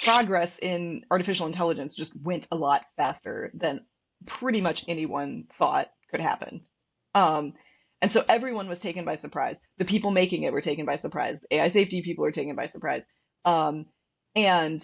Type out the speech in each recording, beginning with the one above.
progress in artificial intelligence just went a lot faster than pretty much anyone thought could happen. Um, and so everyone was taken by surprise. The people making it were taken by surprise. AI safety people were taken by surprise. Um, and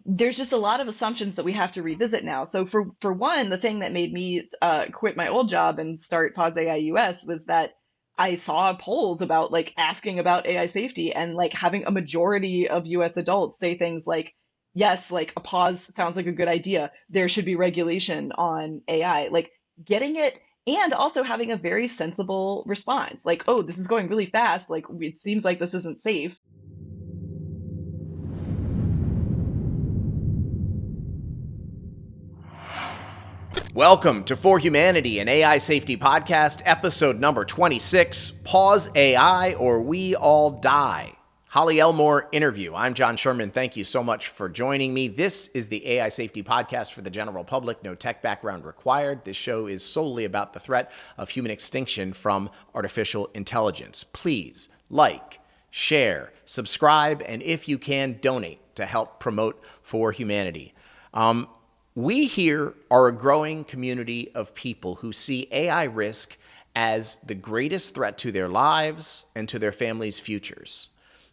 there's just a lot of assumptions that we have to revisit now. So for one, the thing that made me quit my old job and start Pause AI US was that I saw polls about like asking about AI safety and like having a majority of US adults say things like, yes, like a pause sounds like a good idea. There should be regulation on AI. Like getting it and also having a very sensible response. Like, oh, this is going really fast. Like it seems like this isn't safe. Welcome to For Humanity, an AI safety podcast, episode number 26, Pause AI or We All Die. Holly Elmore interview. I'm John Sherman. Thank you so much for joining me. This is the AI safety podcast for the general public. No tech background required. This show is solely about the threat of human extinction from artificial intelligence. Please like, share, subscribe, and if you can, donate to help promote For Humanity. We here are a growing community of people who see AI risk as the greatest threat to their lives and to their families' futures.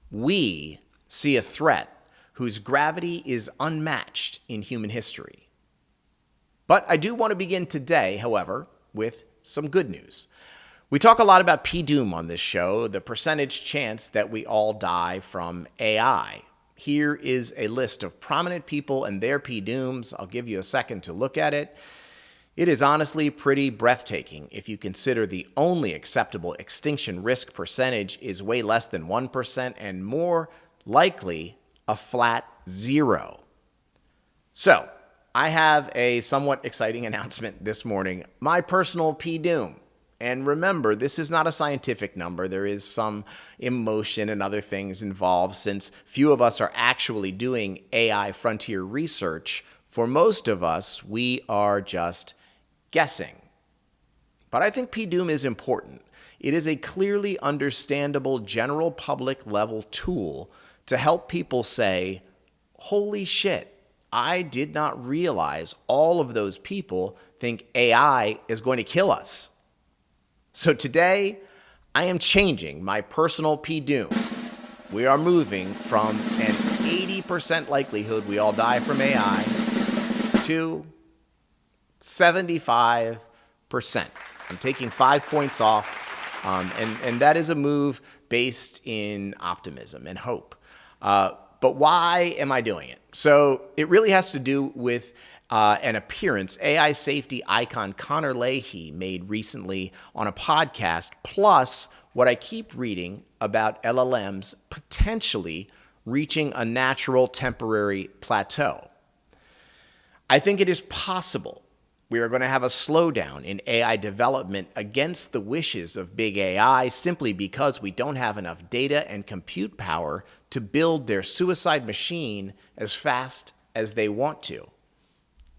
We see a threat whose gravity is unmatched in human history. But I do want to begin today, however, with some good news. We talk a lot about P-doom on this show, the percentage chance that we all die from AI. Here is a list of prominent people and their P-dooms. I'll give you a second to look at it. It is honestly pretty breathtaking if you consider the only acceptable extinction risk percentage is way less than 1% and more likely a flat 0. So, I have a somewhat exciting announcement this morning. My personal P-doom. And remember, this is not a scientific number. There is some emotion and other things involved since few of us are actually doing AI frontier research. For most of us, we are just guessing. But I think P-doom is important. It is a clearly understandable general public level tool to help people say, holy shit, I did not realize all of those people think AI is going to kill us. So today, I am changing my personal P-doom. We are moving from an 80% likelihood we all die from AI to 75%. I'm taking 5 points off, and that is a move based in optimism and hope. But why am I doing it? So it really has to do with an appearance AI safety icon Connor Leahy made recently on a podcast, plus what I keep reading about LLMs potentially reaching a natural temporary plateau. I think it is possible we are going to have a slowdown in AI development against the wishes of big AI simply because we don't have enough data and compute power to build their suicide machine as fast as they want to.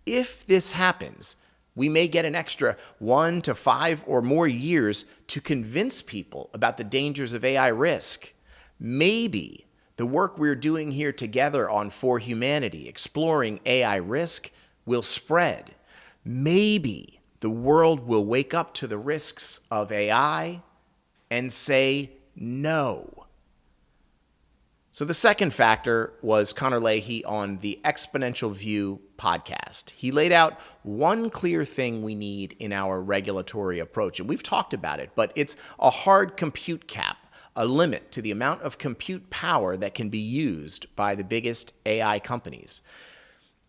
If this happens, we may get an extra 1 to 5 or more years to convince people about the dangers of AI risk. Maybe the work we're doing here together on For Humanity, exploring AI risk, will spread. Maybe the world will wake up to the risks of AI and say no. So the second factor was Connor Leahy on the Exponential View podcast. He laid out one clear thing we need in our regulatory approach, and we've talked about it, but it's a hard compute cap, a limit to the amount of compute power that can be used by the biggest AI companies.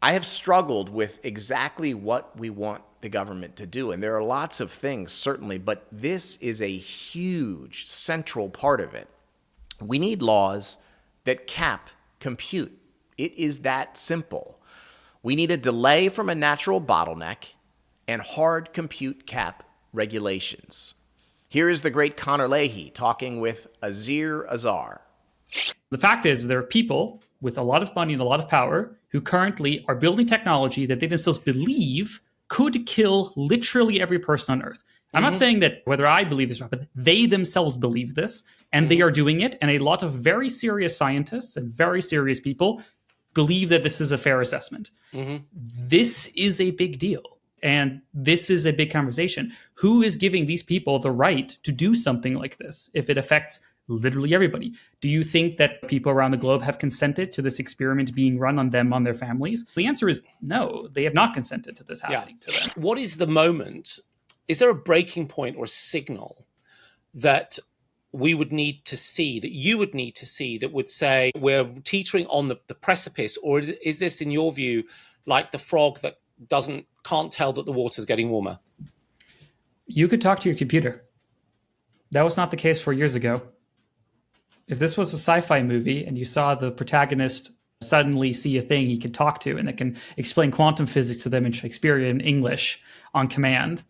I have struggled with exactly what we want the government to do, and there are lots of things, certainly, but this is a huge central part of it. We need laws that cap compute. It is that simple. We need a delay from a natural bottleneck and hard compute cap regulations. Here is the great Connor Leahy talking with Azir Azar. The fact is there are people with a lot of money and a lot of power who currently are building technology that they themselves believe could kill literally every person on Earth. I'm not saying that whether I believe this or not, but they themselves believe this, and they are doing it. And a lot of very serious scientists and very serious people believe that this is a fair assessment. This is a big deal. And this is a big conversation. Who is giving these people the right to do something like this if it affects literally everybody? Do you think that people around the globe have consented to this experiment being run on them, on their families? The answer is no, they have not consented to this happening to them. What is the moment? Is there a breaking point or a signal that we would need to see, that you would need to see, that would say we're teetering on the precipice? Or is this, in your view, like the frog that can't tell that the water's getting warmer? You could talk to your computer. That was not the case 4 years ago. If this was a sci-fi movie and you saw the protagonist suddenly see a thing he can talk to and it can explain quantum physics to them in Shakespearean English on command,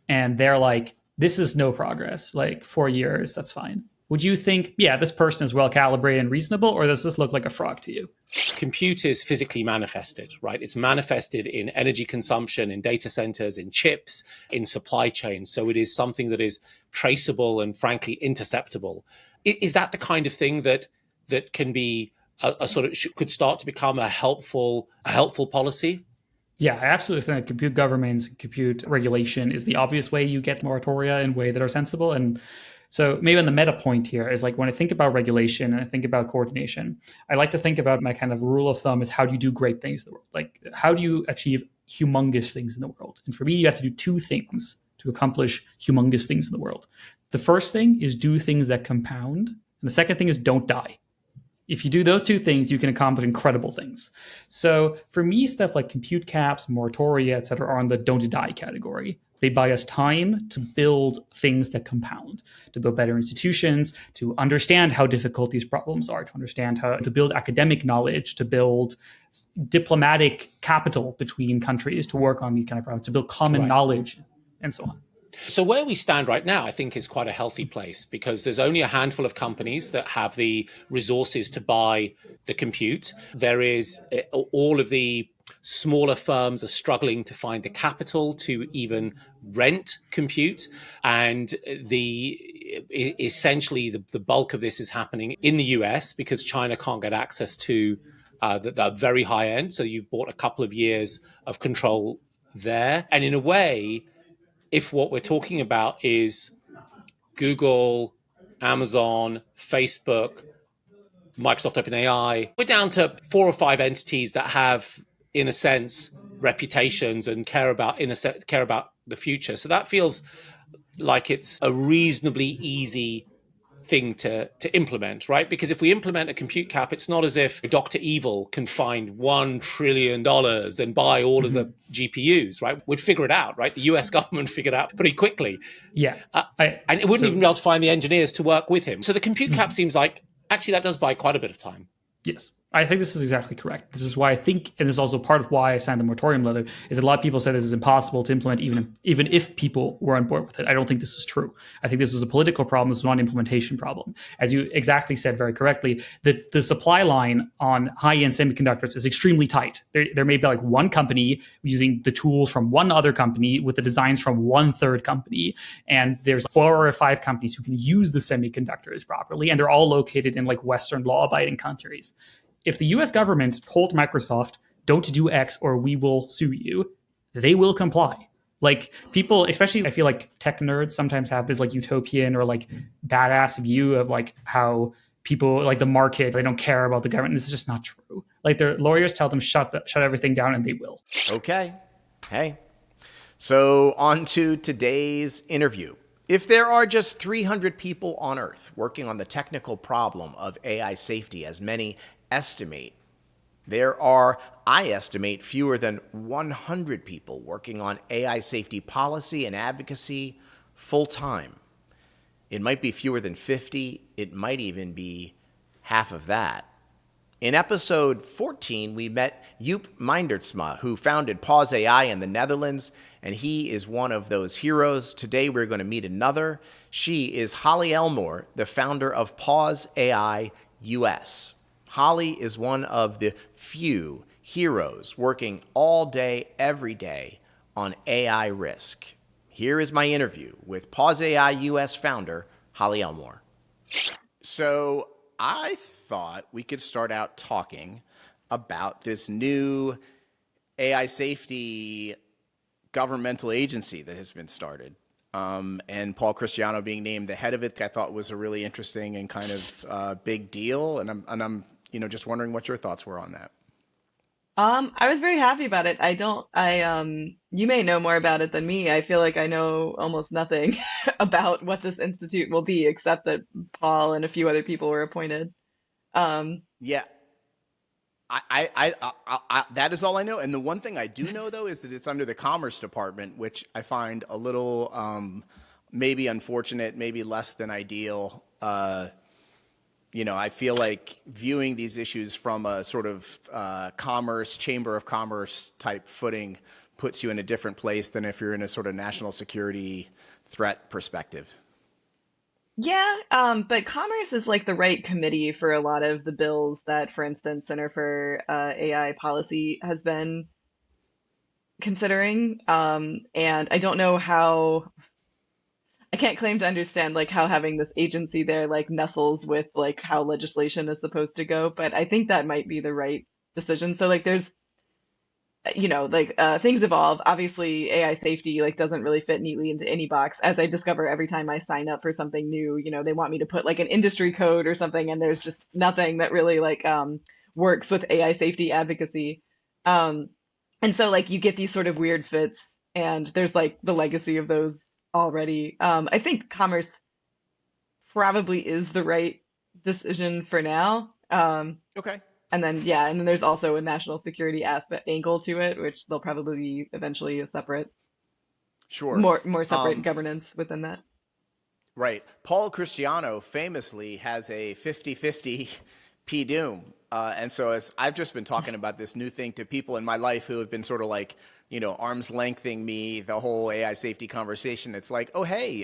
and they're like, this is no progress, like 4 years, that's fine. Would you think, yeah, this person is well calibrated and reasonable, or does this look like a frog to you? Compute is physically manifested, right? It's manifested in energy consumption, in data centers, in chips, in supply chains. So it is something that is traceable and frankly interceptable. Is that the kind of thing that can be a sort of could start to become a helpful policy? Yeah, I absolutely think compute governments, compute regulation is the obvious way you get moratoria in a way that are sensible. And so maybe on the meta point here is like when I think about regulation and I think about coordination, I like to think about my kind of rule of thumb is how do you do great things in the world? Like how do you achieve humongous things in the world? And for me, you have to do two things to accomplish humongous things in the world. The first thing is do things that compound. And the second thing is don't die. If you do those two things, you can accomplish incredible things. So for me, stuff like compute caps, moratoria, et cetera, are on the don't die category. They buy us time to build things that compound, to build better institutions, to understand how difficult these problems are, to understand how to build academic knowledge, to build diplomatic capital between countries to work on these kind of problems, to build common knowledge, and so on. So where we stand right now, I think, is quite a healthy place because there's only a handful of companies that have the resources to buy the compute. There is all of the smaller firms are struggling to find the capital to even rent compute. And essentially the bulk of this is happening in the US because China can't get access to the very high end. So you've bought a couple of years of control there. And in a way, if what we're talking about is Google, Amazon, Facebook, Microsoft OpenAI, we're down to 4 or 5 entities that have, in a sense, reputations and care about the future. So that feels like it's a reasonably easy thing to implement, right? Because if we implement a compute cap, it's not as if Dr. Evil can find $1 trillion and buy all of the GPUs, right? We'd figure it out, right? The US government figured it out pretty quickly. Yeah. And it wouldn't even be able to find the engineers to work with him. So the compute cap seems like, actually, that does buy quite a bit of time. Yes. I think this is exactly correct. This is why I think, and this is also part of why I signed the moratorium letter, is that a lot of people say this is impossible to implement even if people were on board with it. I don't think this is true. I think this was a political problem. This was not an implementation problem. As you exactly said very correctly, the supply line on high-end semiconductors is extremely tight. There may be like one company using the tools from one other company with the designs from one third company, and there's 4 or 5 companies who can use the semiconductors properly, and they're all located in like Western law-abiding countries. If the US government told Microsoft, don't do X or we will sue you, they will comply. Like people, especially I feel like tech nerds sometimes have this like utopian or like badass view of like how people like the market, they don't care about the government. This is just not true. Like their lawyers tell them shut everything down and they will. Okay. Hey. So on to today's interview. If there are just 300 people on Earth working on the technical problem of AI safety, as many estimate, there are, I estimate, fewer than 100 people working on AI safety policy and advocacy full-time. It might be fewer than 50. It might even be half of that. In episode 14, we met Joep Mindertsma, who founded Pause AI in the Netherlands, and he is one of those heroes. Today, we're going to meet another. She is Holly Elmore, the founder of Pause AI US. Holly is one of the few heroes working all day, every day on AI risk. Here is my interview with Pause AI US founder, Holly Elmore. So I thought we could start out talking about this new AI safety governmental agency that has been started. And Paul Christiano being named the head of it, I thought was a really interesting and kind of big deal. And I'm just wondering what your thoughts were on that. I was very happy about it. You may know more about it than me. I feel like I know almost nothing about what this institute will be, except that Paul and a few other people were appointed. Yeah, that is all I know. And the one thing I do know, though, is that it's under the Commerce Department, which I find a little maybe unfortunate, maybe less than ideal. I feel like viewing these issues from a sort of chamber of commerce type footing puts you in a different place than if you're in a sort of national security threat perspective. Yeah, but Commerce is like the right committee for a lot of the bills that, for instance, Center for AI Policy has been considering. And I don't know how, I can't claim to understand like how having this agency there like nestles with like how legislation is supposed to go, but I think that might be the right decision. So like there's things evolve. Obviously, AI safety like doesn't really fit neatly into any box. As I discover every time I sign up for something new, they want me to put like an industry code or something, and there's just nothing that really works with AI safety advocacy. And so like you get these sort of weird fits, and there's like the legacy of those already. I think Commerce probably is the right decision for now. Okay. And then there's also a national security aspect angle to it, which there'll probably be eventually a separate, Sure, more separate governance within that. Right. Paul Christiano famously has a 50-50 PDUM. And so as I've just been talking about this new thing to people in my life who have been sort of like, arm's lengthing me, the whole AI safety conversation. It's like, oh, hey,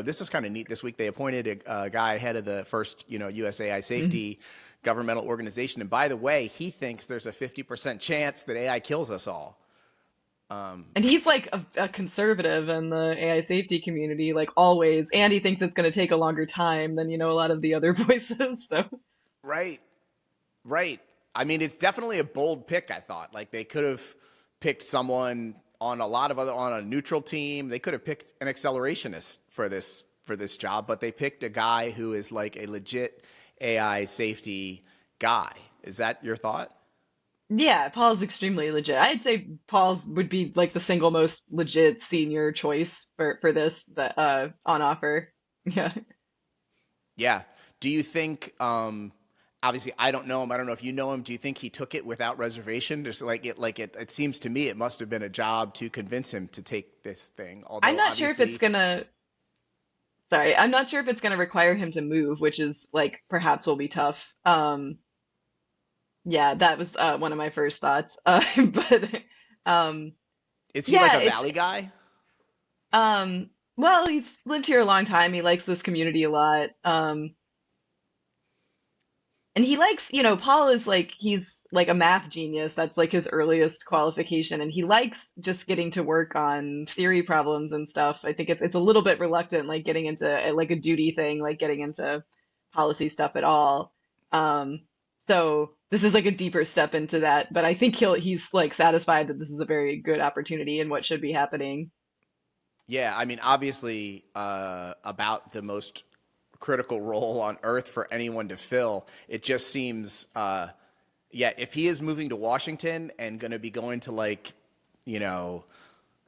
this is kind of neat. This week they appointed a guy head of the first, US AI safety governmental organization. And by the way, he thinks there's a 50% chance that AI kills us all. And he's like a conservative in the AI safety community, like always. And he thinks it's going to take a longer time than, a lot of the other voices. So. Right. I mean, it's definitely a bold pick, I thought. Like they could have picked someone on a neutral team. They could have picked an accelerationist for this job, but they picked a guy who is like a legit AI safety guy. Is that your thought? Yeah, Paul's extremely legit. I'd say Paul's would be like the single most legit senior choice for this that on offer. Yeah. Yeah. Do you think obviously I don't know him. I don't know if you know him. Do you think he took it without reservation? Just it seems to me it must have been a job to convince him to take this thing. Although I'm not sure if it's gonna I'm not sure if it's gonna require him to move, which is like perhaps will be tough. Yeah, that was one of my first thoughts. Is he like a Valley guy? Well, he's lived here a long time. He likes this community a lot. And he likes, Paul is like he's like a math genius. That's like his earliest qualification, and he likes just getting to work on theory problems and stuff. I think it's a little bit reluctant, like getting into like a duty thing, like getting into policy stuff at all. So this is like a deeper step into that, but I think he's like satisfied that this is a very good opportunity and what should be happening. Yeah, I mean, obviously, about the most critical role on Earth for anyone to fill. It just seems, if he is moving to Washington and going to be going to like,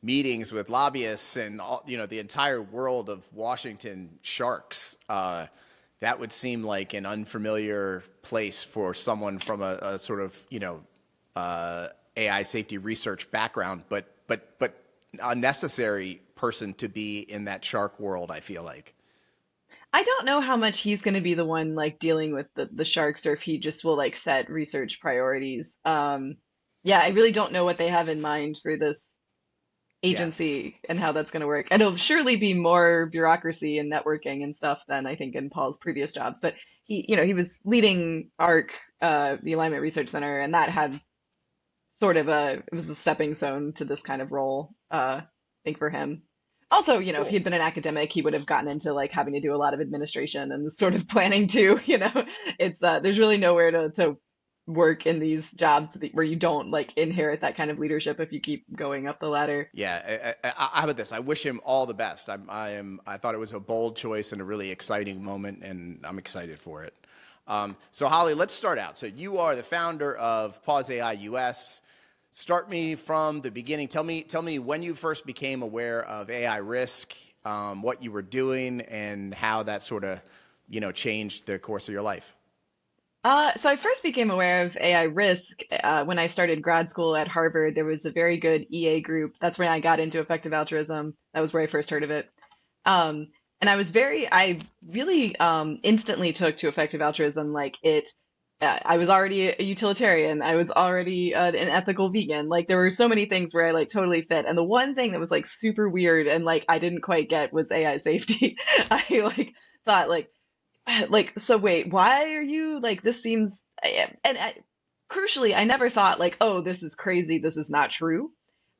meetings with lobbyists and all, the entire world of Washington sharks, that would seem like an unfamiliar place for someone from a sort of, AI safety research background, but a necessary person to be in that shark world, I feel like. I don't know how much he's going to be the one like dealing with the sharks, or if he just will like set research priorities. Yeah, I really don't know what they have in mind for this agency and how that's going to work. And it'll surely be more bureaucracy and networking and stuff than I think in Paul's previous jobs. But he was leading ARC, the Alignment Research Center, and that had sort of it was a stepping stone to this kind of role, I think for him. Also, if he had been an academic, he would have gotten into like having to do a lot of administration and sort of planning too. It's there's really nowhere to work in these jobs where you don't like inherit that kind of leadership if you keep going up the ladder. Yeah, how about this? I wish him all the best. I thought it was a bold choice and a really exciting moment, and I'm excited for it. So Holly, let's start out. So you are the founder of Pause AI US. Start me from the beginning. Tell me when you first became aware of AI risk, what you were doing, and how that sort of, changed the course of your life. So I first became aware of AI risk when I started grad school at Harvard. There was a very good EA group. That's when I got into effective altruism. That was where I first heard of it. Um, and I really instantly took to effective altruism. Like I was already a utilitarian. I was already an ethical vegan. Like there were so many things where I like totally fit. And the one thing that was like super weird and like I didn't quite get was AI safety. I like thought so wait, why are you like this seems and crucially, I never thought like, oh, this is crazy, this is not true.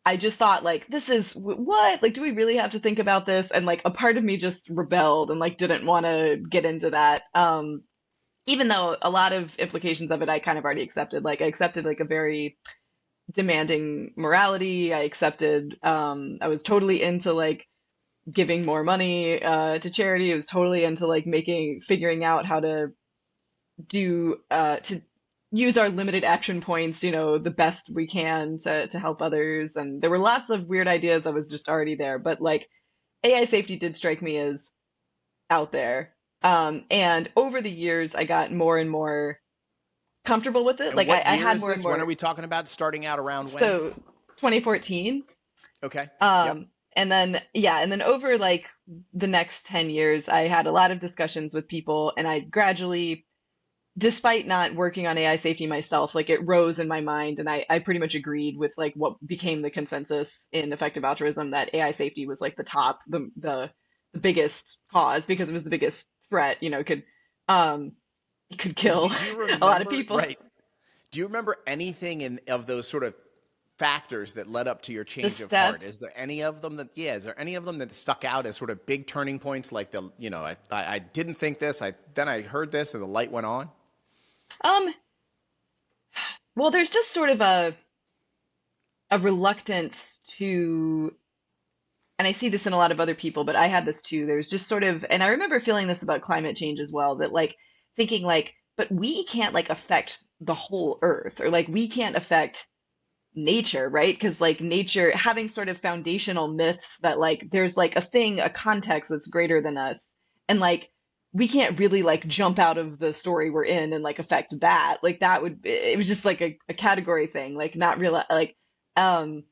I just thought like this is what like do we really have to think about this? And like a part of me just rebelled and like didn't want to get into that. Even though a lot of implications of it I kind of already accepted. Like I accepted like a very demanding morality. I accepted I was totally into like giving more money to charity. It was totally into like figuring out how to to use our limited action points, the best we can to help others. And there were lots of weird ideas that was just already there, but like AI safety did strike me as out there. And over the years, I got more and more comfortable with it. And Like what I year had is more and this? more. When are we talking about? Starting out around when? So 2014. Okay. Yep. And then over like the next 10 years, I had a lot of discussions with people and I gradually, despite not working on AI safety myself, like it rose in my mind and I pretty much agreed with like what became the consensus in effective altruism that AI safety was like the top, the biggest cause because it was the biggest threat, um, could And kill do you a lot of remember, people. right? Do you remember anything of those sort of factors that led up to your The change of stats. heart? Is there any of them that stuck out as sort of big turning points? Like I didn't think this, then I heard this and the light went on. Um, well, there's just sort of a reluctance to, and I see this in a lot of other people, but I had this too. There's just sort of, and I remember feeling this about climate change as well, that like thinking like, but we can't like affect the whole earth or like we can't affect nature, right? Because like nature having sort of foundational myths that like there's like a context that's greater than us. And like we can't really like jump out of the story we're in and like affect that. Like that would it was just like a category thing, like not real like um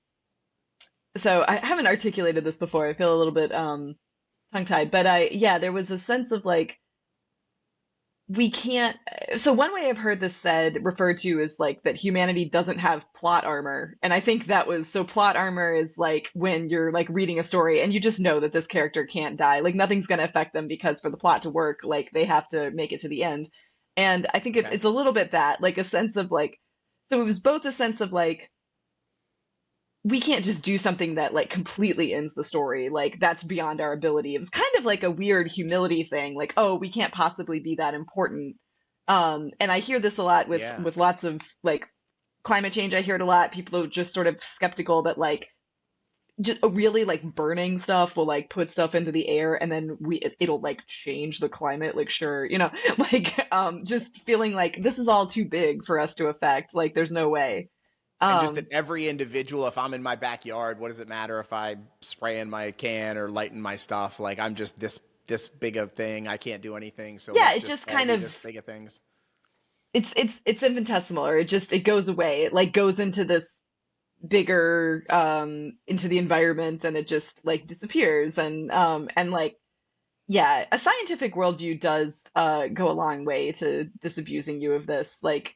so I haven't articulated this before. I feel a little bit tongue-tied, but there was a sense of like we can't. So one way I've heard this referred to is like that humanity doesn't have plot armor. And I think that was, so plot armor is like when you're like reading a story and you just know that this character can't die. Like nothing's going to affect them because for the plot to work, like they have to make it to the end. And I think Okay. it's a little bit that, like a sense of like, so it was both a sense of like, we can't just do something that like completely ends the story. Like that's beyond our ability. It was kind of like a weird humility thing. Like, oh, we can't possibly be that important. And I hear this a lot with Yeah. lots of like climate change. I hear it a lot. People are just sort of skeptical that like just really like burning stuff will like put stuff into the air and then it'll like change the climate. Like sure, like just feeling like this is all too big for us to affect. Like there's no way. And just that Um, every individual, if I'm in my backyard, what does it matter if I spray in my can or lighten my stuff? Like I'm just this big of thing. I can't do anything. So yeah, let's it just just all kind be of this big of things. it's infinitesimal or it goes away. It like goes into this bigger into the environment and it just like disappears and like yeah, a scientific worldview does go a long way to disabusing you of this. Like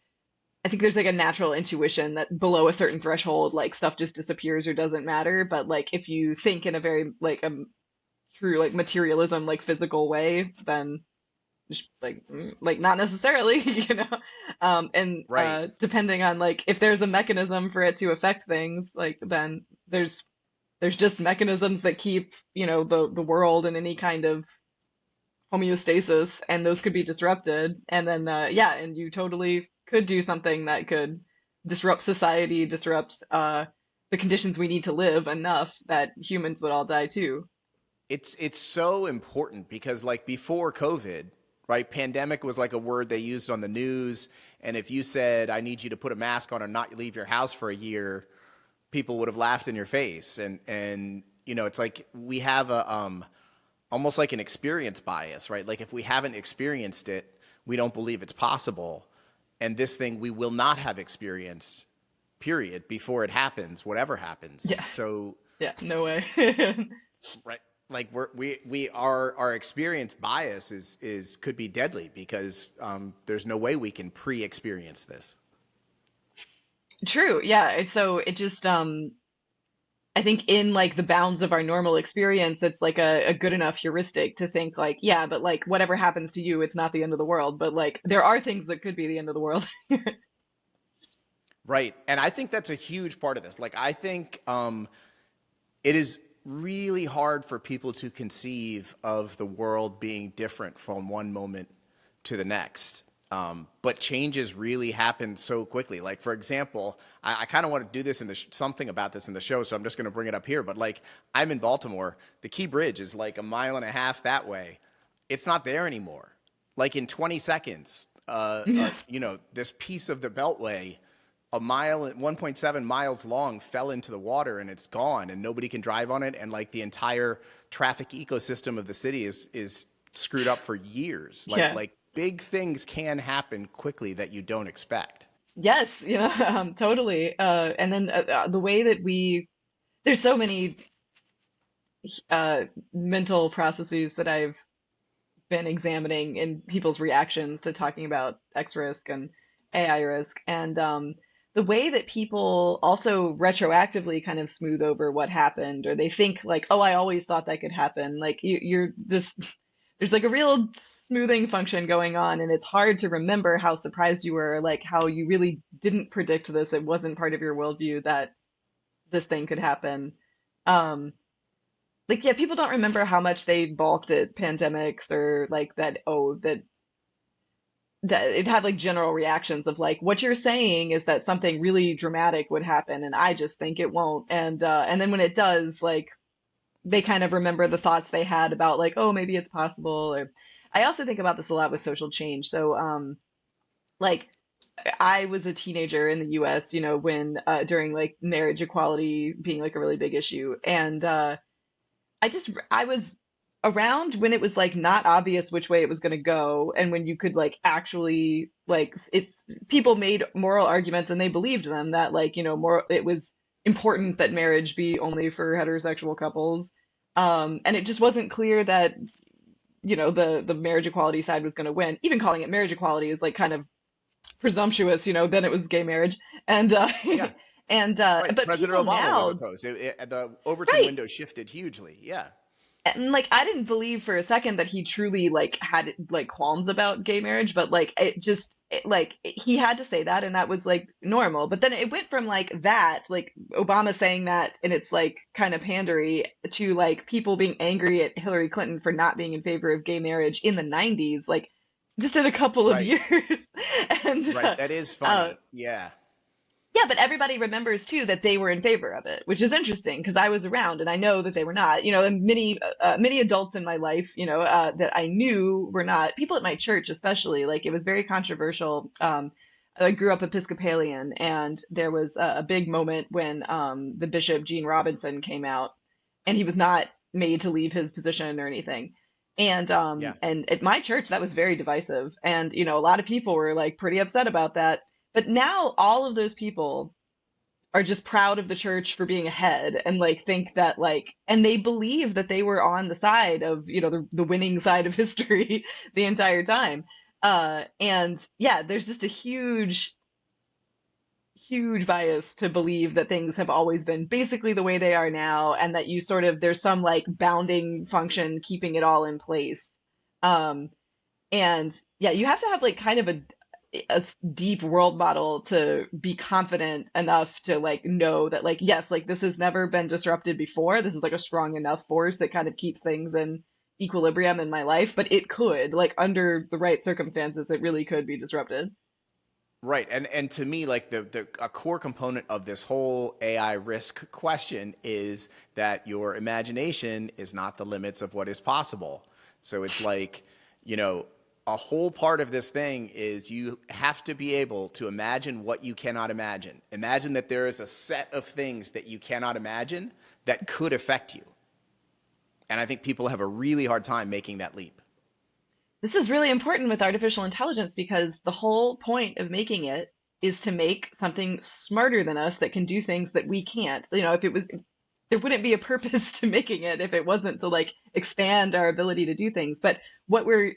I think there's like a natural intuition that below a certain threshold like stuff just disappears or doesn't matter, but like if you think in a very like a true like materialism like physical way, then like not necessarily, and Right. depending on like if there's a mechanism for it to affect things, like then there's just mechanisms that keep the world in any kind of homeostasis, and those could be disrupted, and then and you totally could do something that could disrupt society, disrupt the conditions we need to live enough that humans would all die too. It's so important because like before COVID, right? Pandemic was like a word they used on the news, and if you said I need you to put a mask on or not leave your house for a year, people would have laughed in your face. And you know, it's like we have a almost like an experience bias, right? Like if we haven't experienced it, we don't believe it's possible. And this thing we will not have experienced, period, before it happens, whatever happens. Yeah. So yeah, no way. right. Like our experience bias is could be deadly because there's no way we can pre-experience this. True. Yeah. So it just I think in like the bounds of our normal experience, it's like a good enough heuristic to think like, yeah, but like whatever happens to you, it's not the end of the world. But like there are things that could be the end of the world. Right. And I think that's a huge part of this. Like I think it is really hard for people to conceive of the world being different from one moment to the next. But changes really happen so quickly. Like, for example, I kind of want to do this in something about this in the show, so I'm just going to bring it up here. But like, I'm in Baltimore. The Key Bridge is like a mile and a half that way. It's not there anymore. Like in 20 seconds, you know, this piece of the Beltway, 1.7 miles long, fell into the water and it's gone and nobody can drive on it. And like the entire traffic ecosystem of the city is screwed up for years. Like big things can happen quickly that you don't expect. Yes, you know, totally. And then the way that there's so many mental processes that I've been examining in people's reactions to talking about X risk and AI risk. And the way that people also retroactively kind of smooth over what happened, or they think like, oh, I always thought that could happen. Like you're just, there's like a real smoothing function going on, and it's hard to remember how surprised you were, like how you really didn't predict this. It wasn't part of your worldview that this thing could happen. Like, yeah, people don't remember how much they balked at pandemics or like that, oh, that it had like general reactions of like what you're saying is that something really dramatic would happen and I just think it won't. And then when it does, like they kind of remember the thoughts they had about like, oh, maybe it's possible. Or I also think about this a lot with social change. So like I was a teenager in the US, you know, when during like marriage equality being like a really big issue. And I was around when it was like not obvious which way it was going to go, and when you could like actually like people made moral arguments and they believed them that like, you know, more it was important that marriage be only for heterosexual couples, and it just wasn't clear that, you know, the marriage equality side was going to win. Even calling it marriage equality is like kind of presumptuous, you know. Then it was gay marriage, and Yeah. and Right. but President people Obama now, was opposed. The Overton right. window shifted hugely. Yeah. And like I didn't believe for a second that he truly like had like qualms about gay marriage, but like like he had to say that and that was like normal. But then it went from like that, like Obama saying that and it's like kind of pandery, to like people being angry at Hillary Clinton for not being in favor of gay marriage in the 90s, like just in a couple of Right. years. And Right. That is funny. Yeah. yeah, but everybody remembers too that they were in favor of it, which is interesting because I was around and I know that they were not. You know, and many adults in my life, you know, that I knew were not. People at my church, especially, like it was very controversial. I grew up Episcopalian, and there was a big moment when the Bishop Gene Robinson came out, and he was not made to leave his position or anything. And Yeah. and at my church, that was very divisive, and you know, a lot of people were like pretty upset about that. But now all of those people are just proud of the church for being ahead and like think that like, and they believe that they were on the side of, you know, the winning side of history the entire time. And yeah, there's just a huge bias to believe that things have always been basically the way they are now, and that you sort of, there's some like bounding function keeping it all in place. And yeah, you have to have like kind of a deep world model to be confident enough to like know that like, yes, like this has never been disrupted before. This is like a strong enough force that kind of keeps things in equilibrium in my life, but it could, like under the right circumstances, it really could be disrupted. Right. And to me, like a core component of this whole AI risk question is that your imagination is not the limits of what is possible. So it's like, you know, a whole part of this thing is you have to be able to imagine what you cannot imagine. Imagine that there is a set of things that you cannot imagine that could affect you. And I think people have a really hard time making that leap. This is really important with artificial intelligence because the whole point of making it is to make something smarter than us that can do things that we can't. You know, if it was, there wouldn't be a purpose to making it if it wasn't to like expand our ability to do things. But what we're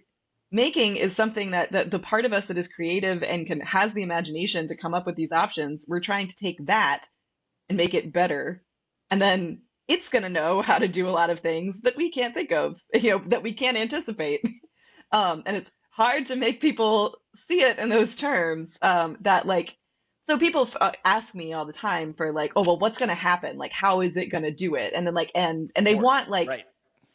making is something that the part of us that is creative and has the imagination to come up with these options, we're trying to take that and make it better. And then it's going to know how to do a lot of things that we can't think of, you know, that we can't anticipate. And it's hard to make people see it in those terms, that like, so people ask me all the time for like, oh, well, what's going to happen? Like, how is it going to do it? And then like, and Of they course. want like Right.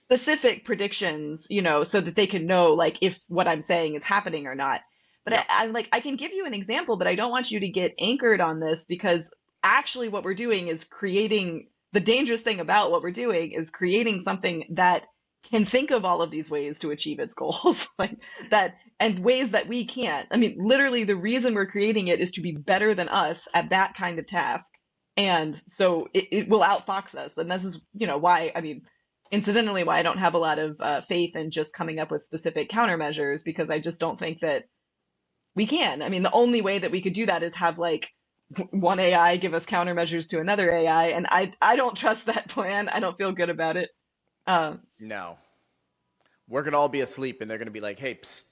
specific predictions, you know, so that they can know like if what I'm saying is happening or not. But Yeah. I'm like, I can give you an example, but I don't want you to get anchored on this because actually what we're doing is creating the dangerous thing about what we're doing is creating something that can think of all of these ways to achieve its goals like that and ways that we can't. I mean, literally the reason we're creating it is to be better than us at that kind of task. And so it will outfox us. And this is, you know, why, I mean, incidentally, why I don't have a lot of faith in just coming up with specific countermeasures because I just don't think that we can. I mean, the only way that we could do that is have like one AI give us countermeasures to another AI. And I don't trust that plan. I don't feel good about it. No. We're going to all be asleep and they're going to be like, hey, psst,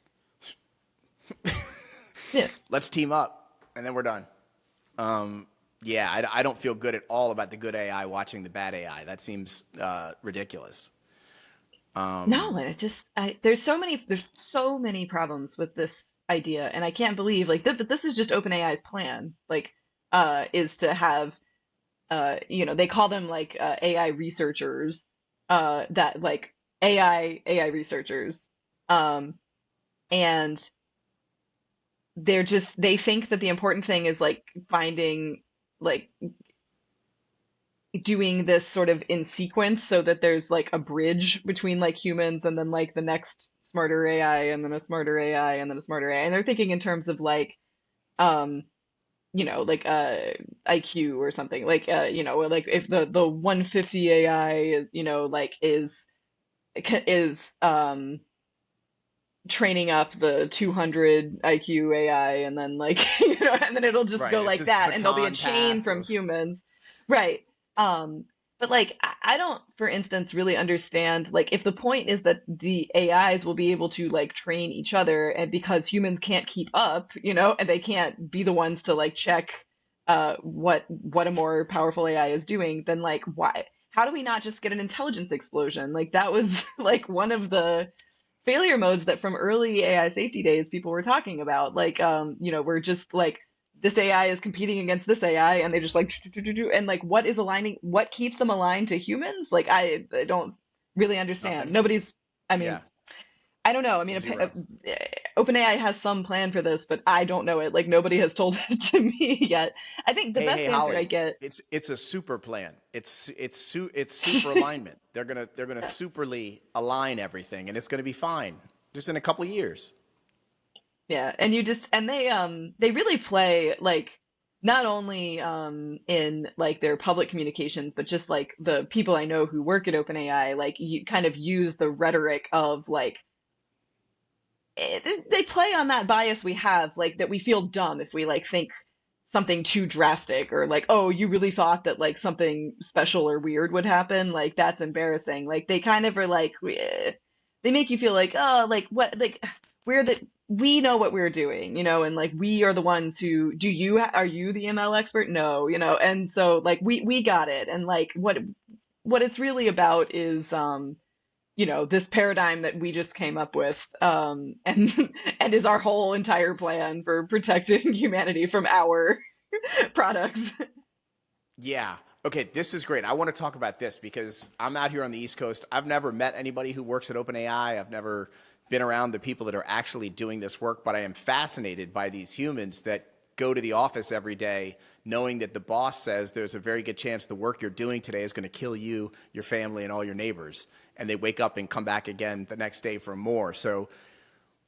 Yeah. let's team up. And then we're done. Yeah, I don't feel good at all about the good AI watching the bad AI. That seems ridiculous. No, and it just there's so many problems with this idea, and I can't believe like but this is just OpenAI's plan, like is to have you know they call them like AI researchers, that like AI researchers, um, and they think that the important thing is like finding like doing this sort of in sequence so that there's like a bridge between like humans and then like the next smarter AI and then a smarter AI and then a smarter AI. And they're thinking in terms of like um you know like IQ or something. Like you know like if the 150 AI is you know like is training up the 200 IQ AI and then like you know and then it'll just Right. go It's like this that and there'll be a baton chain pass from of, humans. Right. But like I don't, for instance, really understand like if the point is that the AIs will be able to like train each other and because humans can't keep up, you know, and they can't be the ones to like check what a more powerful AI is doing, then like why? How do we not just get an intelligence explosion? Like that was like one of the failure modes that from early AI safety days people were talking about. Like, you know, we're just like this AI is competing against this AI, and they just like and like what is aligning? What keeps them aligned to humans? Like, I don't really understand. nothing. Nobody's. I mean, Yeah. I don't know. I mean, Zero. OpenAI has some plan for this, but I don't know it. Like nobody has told it to me yet. I think the Hey, best answer I Holly, get. it's a super plan. It's super alignment. They're gonna superly align everything, and it's gonna be fine. Just in a couple of years. Yeah, and you just and they really play like not only in like their public communications, but just like the people I know who work at OpenAI, like you kind of use the rhetoric of like they play on that bias we have, like that we feel dumb if we like think something too drastic or like, oh, you really thought that like something special or weird would happen? Like that's embarrassing. Like they kind of are like they make you feel like, oh, like what like we know what we're doing, you know, and like we are the ones who are you the ML expert? No, you know, and so like we got it. And like what it's really about is you know, this paradigm that we just came up with, and and is our whole entire plan for protecting humanity from our products. Yeah. Okay, this is great. I want to talk about this because I'm out here on the East Coast. I've never met anybody who works at OpenAI. I've never been around the people that are actually doing this work, but I am fascinated by these humans that go to the office every day knowing that the boss says there's a very good chance the work you're doing today is going to kill you, your family, and all your neighbors. And they wake up and come back again the next day for more. So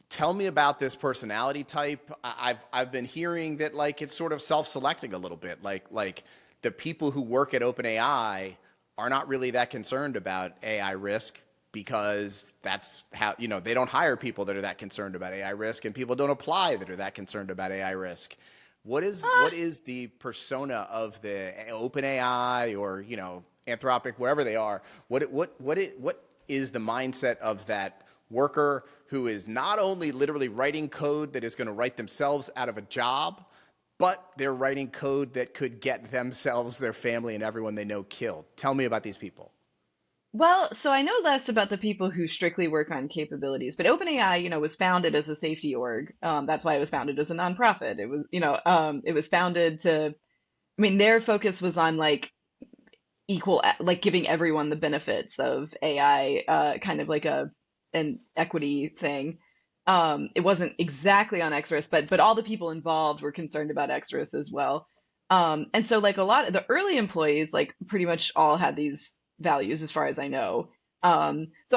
tell me about this personality type. I've been hearing that like it's sort of self-selecting a little bit. Like the people who work at OpenAI are not really that concerned about AI risk because that's how, they don't hire people that are that concerned about AI risk, and people don't apply that are that concerned about AI risk. What is the persona of the OpenAI or, Anthropic, wherever they are? What is the mindset of that worker who is not only literally writing code that is going to write themselves out of a job, but they're writing code that could get themselves, their family, and everyone they know killed? Tell me about these people. Well, so I know less about the people who strictly work on capabilities, but OpenAI, was founded as a safety org. That's why it was founded as a nonprofit. It was founded to, I mean, their focus was on like like giving everyone the benefits of AI, kind of like an equity thing. It wasn't exactly on X risk, but all the people involved were concerned about X risk as well. And so like a lot of the early employees, like pretty much all had these values as far as I know. So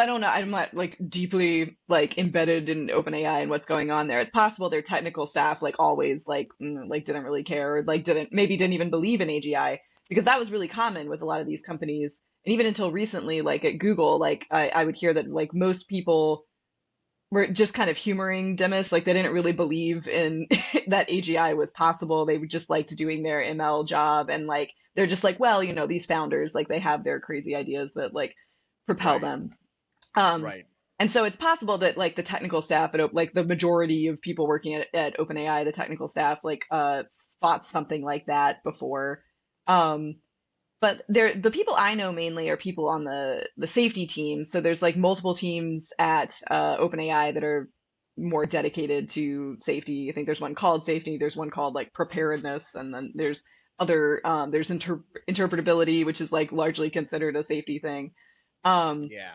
I don't know. I'm not like deeply like embedded in OpenAI and what's going on there. It's possible their technical staff like always like didn't really care or like didn't even believe in AGI, because that was really common with a lot of these companies. And even until recently, like at Google, like I would hear that like most people were just kind of humoring Demis. Like they didn't really believe in that AGI was possible. They just liked doing their ML job, and like they're just like, well, these founders, like they have their crazy ideas that like propel Right. them. Right. And so it's possible that like the technical staff like the majority of people working at OpenAI, the technical staff, like thought something like that before. Um, but the people I know mainly are people on the safety team. So there's like multiple teams at OpenAI that are more dedicated to safety. I think there's one called safety, there's one called like preparedness, and then there's other there's interpretability, which is like largely considered a safety thing. Um, Yeah.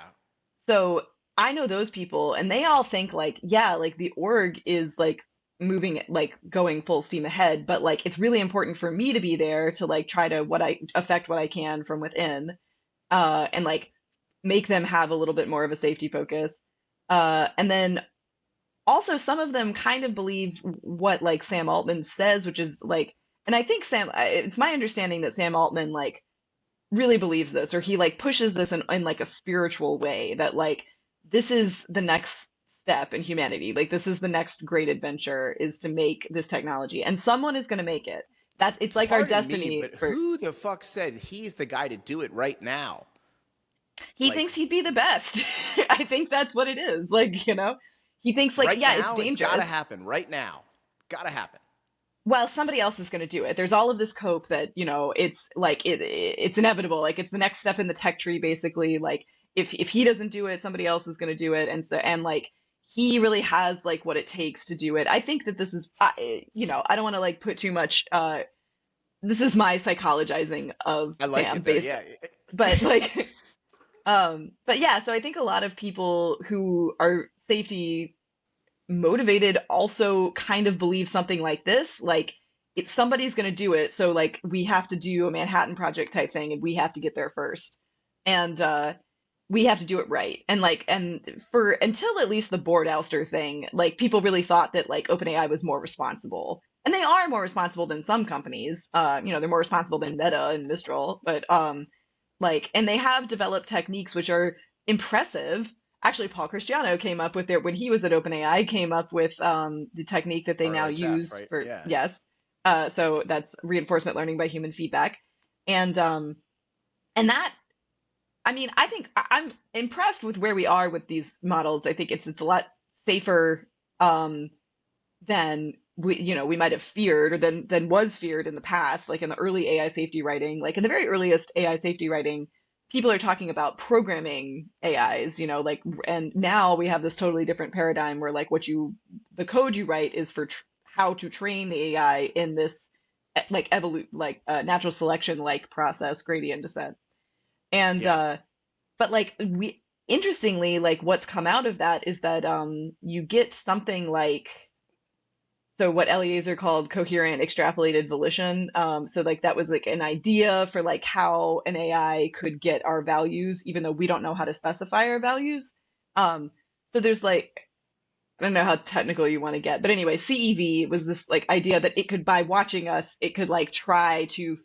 so I know those people, and they all think like, yeah, like the org is like moving, like going full steam ahead, but like it's really important for me to be there to like try to affect what I can from within, and like make them have a little bit more of a safety focus. And then also some of them kind of believe what like Sam Altman says, which is like, and I think it's my understanding that Sam Altman like really believes this, or he like pushes this in like a spiritual way, that like this is the next step in humanity. Like this is the next great adventure, is to make this technology, and someone is going to make it. It's like our Pardon me, destiny but for. who the fuck said he's the guy to do it right now? He Like thinks he'd be the best. I think that's what it is. Like, he thinks like, right yeah, it's now, it's got to dangerous. happen right now. Got to happen. Well, somebody else is going to do it. There's all of this hope that, it's like it's inevitable. Like it's the next step in the tech tree, basically. Like if he doesn't do it, somebody else is going to do it. And like he really has like what it takes to do it. I think that this is, I don't want to like put too much, this is my psychologizing of I like Sam, it though. based, Yeah. but like, but yeah, so I think a lot of people who are safety motivated also kind of believe something like this, like it's somebody's going to do it, so like we have to do a Manhattan Project type thing, and we have to get there first, and we have to do it right. And like, and for until at least the board ouster thing, like people really thought that like OpenAI was more responsible, and they are more responsible than some companies. They're more responsible than Meta and Mistral, but like, and they have developed techniques which are impressive. Actually, Paul Cristiano came up with when he was at OpenAI, came up with the technique that they now RLHF, use right? for, Yeah. yes. So that's reinforcement learning by human feedback. And that, I mean, I think I'm impressed with where we are with these models. I think it's a lot safer than we might have feared, or than was feared in the past. Like in the early AI safety writing, like in the very earliest AI safety writing, people are talking about programming AIs, like, and now we have this totally different paradigm where like the code you write is for how to train the AI in this like natural selection like process, gradient descent. And Yeah. but like interestingly, like what's come out of that is that you get something like so what Eliezer called coherent extrapolated volition. So like that was like an idea for like how an AI could get our values, even though we don't know how to specify our values. So there's like, I don't know how technical you want to get, but anyway, CEV was this like idea that it could, by watching us, it could like try to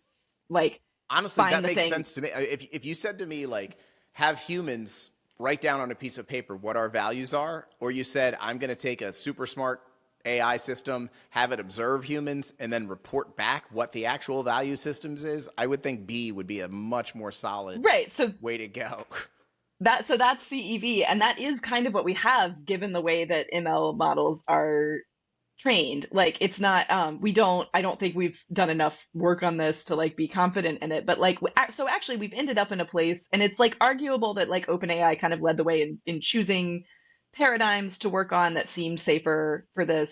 like Honestly, find that the makes thing. sense to me. If you said to me, like, have humans write down on a piece of paper what our values are, or you said, I'm going to take a super smart AI system, have it observe humans, and then report back what the actual value systems is, I would think B would be a much more solid Right. So way to go. that's CEV, and that is kind of what we have given the way that ML models are trained. Like it's not we don't I don't think we've done enough work on this to like be confident in it, but like so actually we've ended up in a place, and it's like arguable that like OpenAI kind of led the way in choosing paradigms to work on that seem safer for this.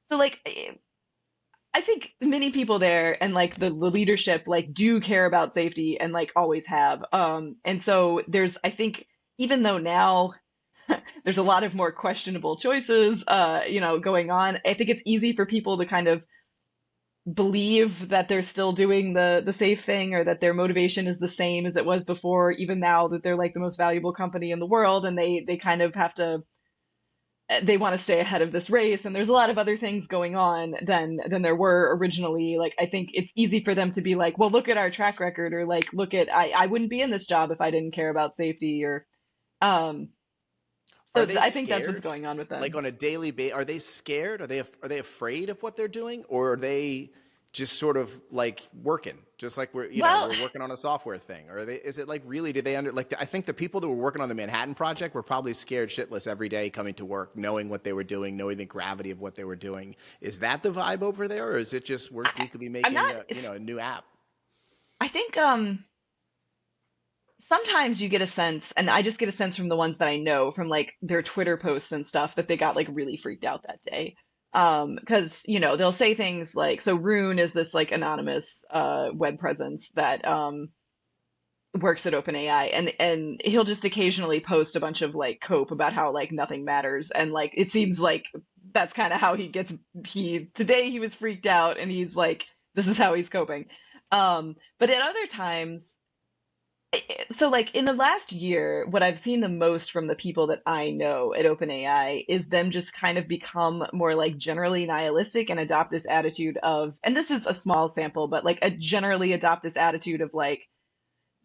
So like I think many people there and like the leadership like do care about safety and like always have. And so there's, I think, even though now there's a lot of more questionable choices, going on, I think it's easy for people to kind of believe that they're still doing the safe thing, or that their motivation is the same as it was before, even now that they're like the most valuable company in the world, and they kind of have to, they want to stay ahead of this race, and there's a lot of other things going on than there were originally. Like I think it's easy for them to be like, well, look at our track record, or like look at, I wouldn't be in this job if I didn't care about safety, or um Are so they I think that's what's scared? going on with Like them. on a daily basis, are they scared? Are they afraid of what they're doing, or are they just sort of like working, just like Well, we're working on a software thing? Or are they? Is it like really? Do they like? I think the people that were working on the Manhattan Project were probably scared shitless every day coming to work, knowing what they were doing, knowing the gravity of what they were doing. Is that the vibe over there, or is it just we could be I'm making not, a new app? I think sometimes you get a sense, and I just get a sense from the ones that I know from like their Twitter posts and stuff, that they got like really freaked out that day. Because they'll say things like, so Rune is this like anonymous web presence that works at OpenAI, and he'll just occasionally post a bunch of like cope about how like nothing matters, and like it seems like that's kind of how he today he was freaked out, and he's like, this is how he's coping. But at other times, so like in the last year, what I've seen the most from the people that I know at OpenAI is them just kind of become more like generally nihilistic, and adopt this attitude of, and this is a small sample, but like a generally adopt this attitude of like,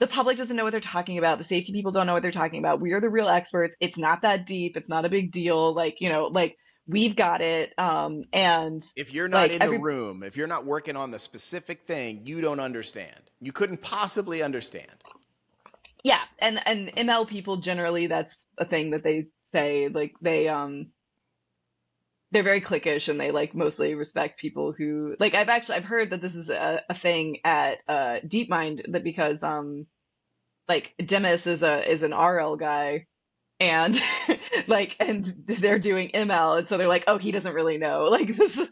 the public doesn't know what they're talking about. The safety people don't know what they're talking about. We are the real experts. It's not that deep. It's not a big deal. Like, like we've got it. And If you're not like in the room, if you're not working on the specific thing, you don't understand. You couldn't possibly understand. yeah. And ML people generally, that's a thing that they say. Like they're very cliquish, and they like mostly respect people who like, I've heard that this is a thing at DeepMind, that because like Demis is an RL guy, and and they're doing ML, and so they're like, oh, he doesn't really know. Like this is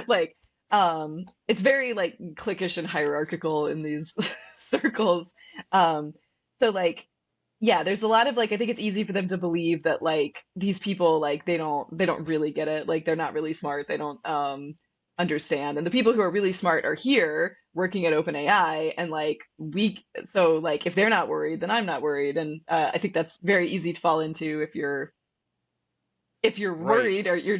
like it's very like cliquish and hierarchical in these circles. So like yeah, there's a lot of like, I think it's easy for them to believe that like these people, like they don't really get it. Like they're not really smart. They don't understand. And the people who are really smart are here working at OpenAI, and like so like if they're not worried, then I'm not worried. And I think that's very easy to fall into if you're Right. worried, or you're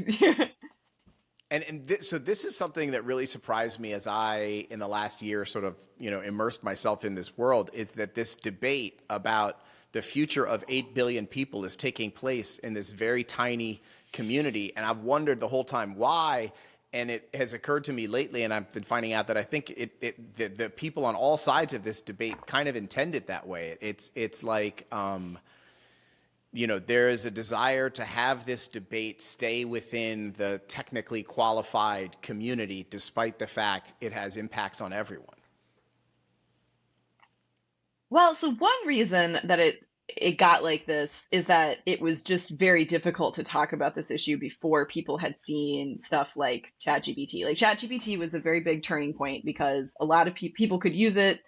So this is something that really surprised me as I, in the last year, sort of, immersed myself in this world, is that this debate about the future of 8 billion people is taking place in this very tiny community. And I've wondered the whole time why. And it has occurred to me lately, and I've been finding out that I think the people on all sides of this debate kind of intend it that way. It's like, there is a desire to have this debate stay within the technically qualified community, despite the fact it has impacts on everyone. Well, so one reason that it got like this is that it was just very difficult to talk about this issue before people had seen stuff like ChatGPT. Like ChatGPT was a very big turning point, because a lot of people could use it,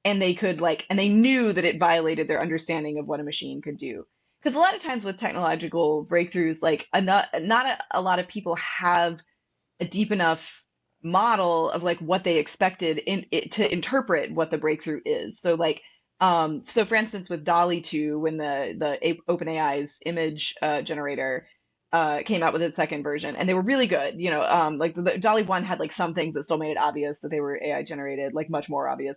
and they could like, and they knew that it violated their understanding of what a machine could do. Because a lot of times with technological breakthroughs, like not a lot of people have a deep enough model of like what they expected in it to interpret what the breakthrough is. So like so for instance with DALL-E 2, when the OpenAI's image generator came out with its second version, and they were really good. Like the DALL-E 1 had like some things that still made it obvious that they were AI generated, like much more obvious.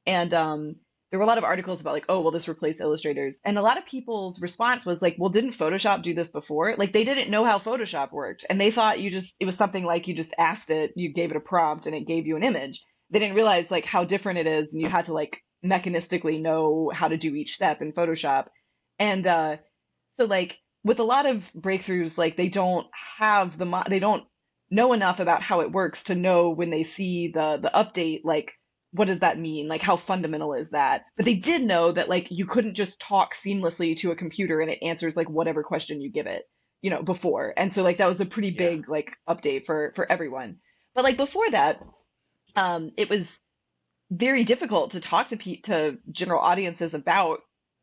And there were a lot of articles about like, oh, will this replace illustrators? And a lot of people's response was like, well, didn't Photoshop do this before? Like they didn't know how Photoshop worked, and they thought it was something like you just asked it, you gave it a prompt, and it gave you an image. They didn't realize like how different it is, and you had to like mechanistically know how to do each step in Photoshop. And so like with a lot of breakthroughs, like they don't they don't know enough about how it works to know when they see the update, like what does that mean? Like how fundamental is that? But they did know that like you couldn't just talk seamlessly to a computer and it answers like whatever question you give it, before. And so like that was a pretty big like update for everyone. But like before that, it was very difficult to talk to general audiences about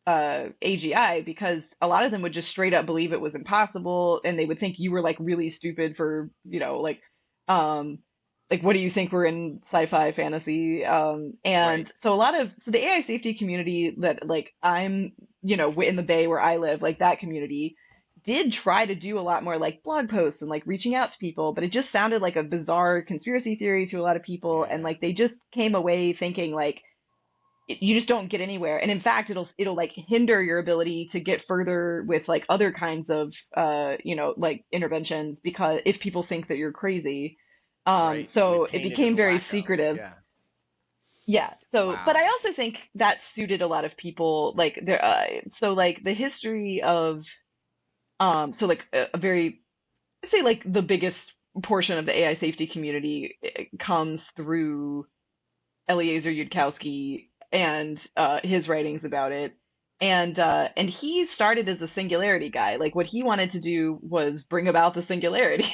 AGI, because a lot of them would just straight up believe it was impossible, and they would think you were like really stupid for, like what do you think, we're in sci-fi fantasy? And Right. so the AI safety community that like I'm, in the Bay where I live, like that community did try to do a lot more like blog posts and like reaching out to people, but it just sounded like a bizarre conspiracy theory to a lot of people, and Yeah. like they just came away thinking like you just don't get anywhere. And in fact, it'll like hinder your ability to get further with like other kinds of like interventions, because if people think that you're crazy. Right. We So it painted as became a very wacko. secretive. Yeah. Yeah. So, but Wow. I also think that suited a lot of people. Like there, so like the history of, so like a very, I'd say like the biggest portion of the AI safety community comes through Eliezer Yudkowsky and his writings about it. And he started as a singularity guy. Like what he wanted to do was bring about the singularity.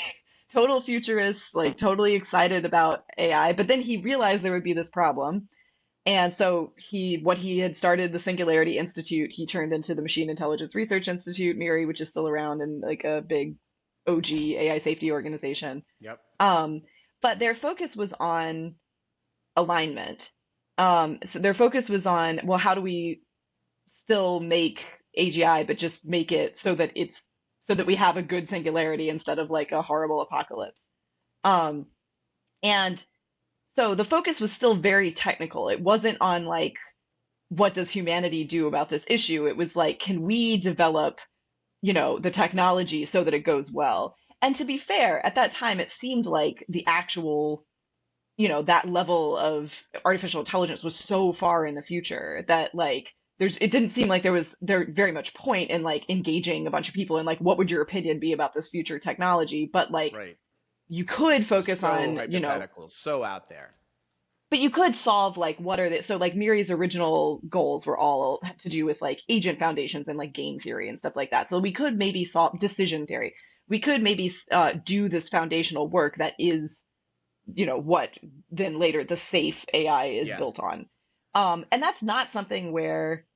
Total futurist, like totally excited about AI. But then he realized there would be this problem. And so what he had started, the Singularity Institute, he turned into the Machine Intelligence Research Institute, MIRI, which is still around and like a big OG AI safety organization. Yep. Um, but their focus was on alignment. So their focus was on, well, how do we still make AGI, but just make it so that we have a good singularity instead of like a horrible apocalypse. Um, and so the focus was still very technical. It wasn't on like, what does humanity do about this issue? It was like, can we develop, the technology so that it goes well? And to be fair, at that time, it seemed like the actual, that level of artificial intelligence was so far in the future that like it didn't seem like there very much point in like engaging a bunch of people and like what would your opinion be about this future technology, but like Right. you could focus So on, hypothetical, so out there. but you could solve like what are they, so like Miri's original goals were all to do with like agent foundations and like game theory and stuff like that. So we could maybe solve decision theory. We could maybe do this foundational work that is, what then later the safe AI is Yeah. built on. And that's not something where,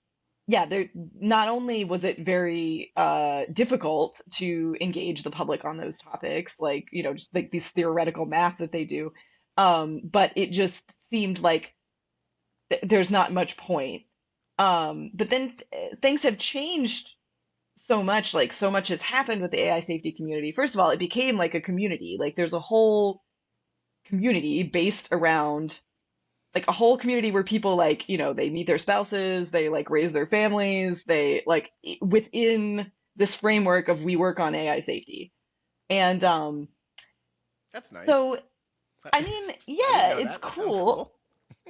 yeah, there not only was it very difficult to engage the public on those topics, like, just like these theoretical math that they do, but it just seemed like there's not much point. But then things have changed so much, like so much has happened with the AI safety community. First of all, it became like a community. Like there's a whole community based around like a whole community where people like, they meet their spouses, they like raise their families, they like within this framework of we work on AI safety. And That's nice. so I mean, I didn't yeah, know it's that. That sounds cool. cool.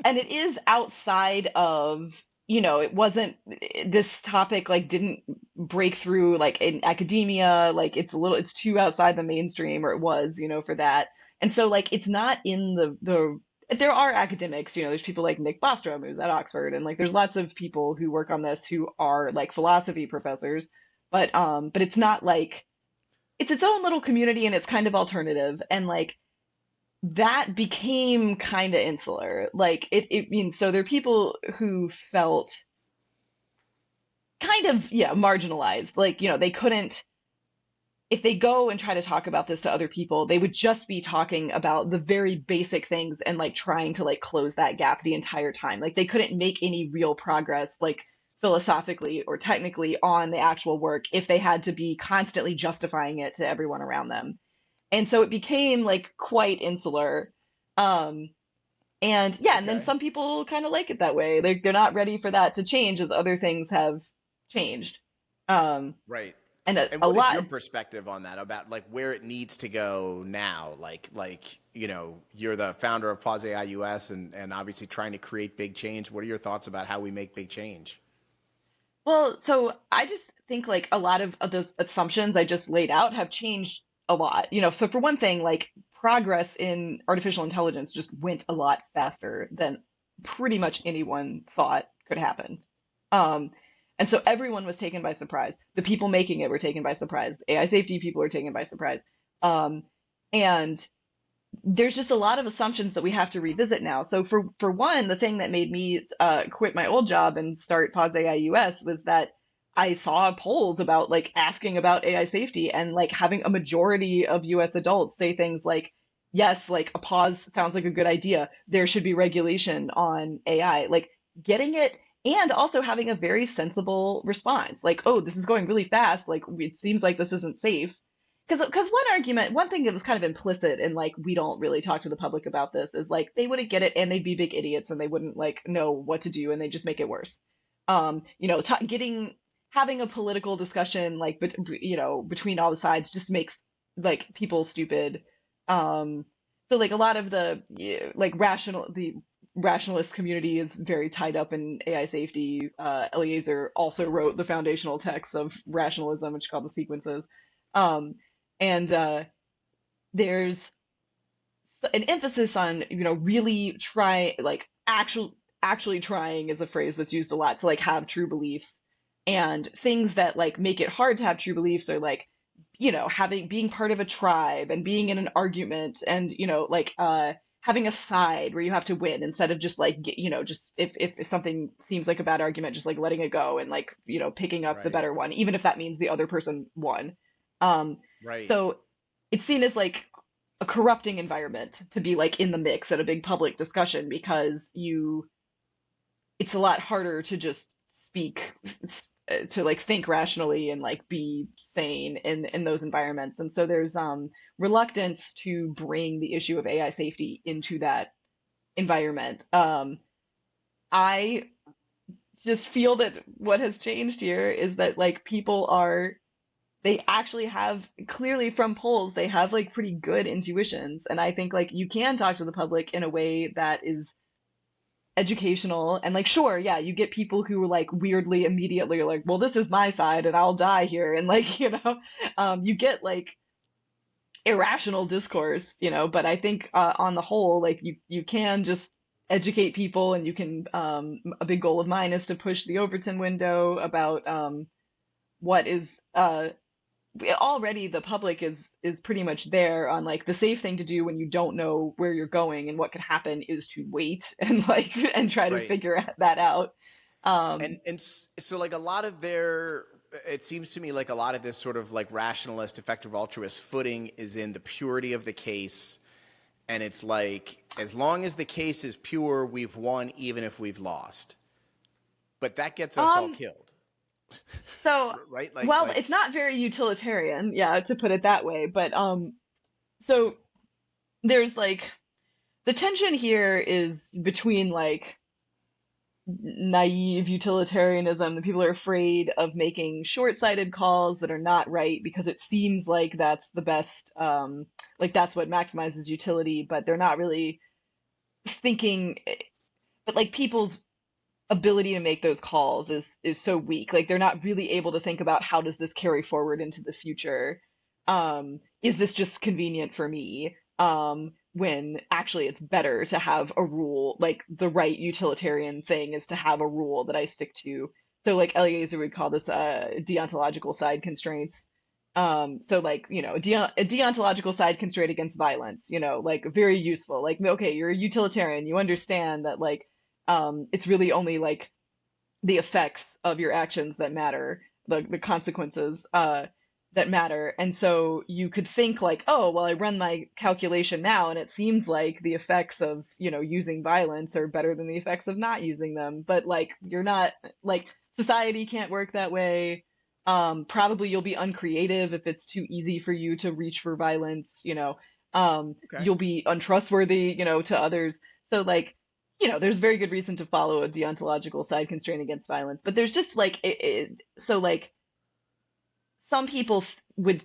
And it is outside of, it wasn't, this topic like didn't break through like in academia, like it's too outside the mainstream, or it was, for that. And so like it's not in there are academics, there's people like Nick Bostrom who's at Oxford, and like there's lots of people who work on this who are like philosophy professors, but it's not like it's its own little community, and it's kind of alternative, and like that became kind of insular. Like it means, so there are people who felt kind of, yeah, marginalized. Like, they couldn't, if they go and try to talk about this to other people, they would just be talking about the very basic things and like trying to like close that gap the entire time. Like they couldn't make any real progress, like philosophically or technically on the actual work if they had to be constantly justifying it to everyone around them. And so it became like quite insular. Um, and yeah, and then Okay. some people kind of like it that way. They're not ready for that to change as other things have changed. Um, Right. and And a what is lot. your perspective on that about like where it needs to go now? You're the founder of Pause AI US and obviously trying to create big change. What are your thoughts about how we make big change? Well, so I just think like a lot of those assumptions I just laid out have changed a lot. So for one thing, like progress in artificial intelligence just went a lot faster than pretty much anyone thought could happen. Um, and so everyone was taken by surprise. The people making it were taken by surprise. AI safety people were taken by surprise. Um, and there's just a lot of assumptions that we have to revisit now. So for one, the thing that made me quit my old job and start Pause AI US was that I saw polls about like asking about AI safety and like having a majority of US adults say things like, yes, like a pause sounds like a good idea. There should be regulation on AI. Like getting it and also having a very sensible response. Like, oh, this is going really fast. Like it seems like this isn't safe because one thing that was kind of implicit in like we don't really talk to the public about this is like they wouldn't get it and they'd be big idiots and they wouldn't like know what to do and they just make it worse. Getting having a political discussion like between all the sides just makes like people stupid. So like a lot of the rationalist community is very tied up in AI safety. Eliezer also wrote the foundational text of rationalism, which is called the sequences. Um, and there's an emphasis on really try like actually trying is a phrase that's used a lot to like have true beliefs, and things that like make it hard to have true beliefs are like having being part of a tribe and being in an argument and having a side where you have to win instead of just like just if something seems like a bad argument, just like letting it go and like picking up the Right. better one even if that means the other person won. um Right. so it's seen as like a corrupting environment to be like in the mix at a big public discussion because it's a lot harder to just speak to like think rationally and like be sane in those environments. And so there's reluctance to bring the issue of AI safety into that environment. I just feel that what has changed here is that like they actually have clearly from polls they have like pretty good intuitions, and I think like you can talk to the public in a way that is educational and like sure, yeah, you get people who like weirdly immediately are like, well, this is my side and I'll die here, and like you get like irrational discourse, but I think on the whole like you can just educate people, and you can a big goal of mine is to push the Overton window about what is already the public is pretty much there on like the safe thing to do when you don't know where you're going and what could happen is to wait and like and try to Right. figure that out. So like a lot of their it seems to me like a lot of this sort of like rationalist effective altruist footing is in the purity of the case, and it's like as long as the case is pure we've won even if we've lost, but that gets us all Um, killed. so Right, well, it's not very utilitarian, yeah, to put it that way, but so there's like the tension here is between like naive utilitarianism. The people are afraid of making short-sighted calls that are not right because it seems like that's the best, like that's what maximizes utility, but they're not really thinking. But like people's ability to make those calls is so weak. Like they're not really able to think about how does this carry forward into the future. Is this just convenient for me? When actually it's better to have a rule, like the right utilitarian thing is to have a rule that I stick to. So like Eliezer would call this deontological side constraints. So like, a deontological side constraint against violence, like very useful. Like, okay, you're a utilitarian, you understand that like it's really only like the effects of your actions that matter, the consequences. that matter. And so you could think like, oh, well, I run my calculation now and it seems like the effects of, using violence are better than the effects of not using them. But like, you're not, like, society can't work that way. Probably you'll be uncreative if it's too easy for you to reach for violence. Okay. You'll be untrustworthy, to others. So like, there's very good reason to follow a deontological side constraint against violence. But there's just like, so like, some people would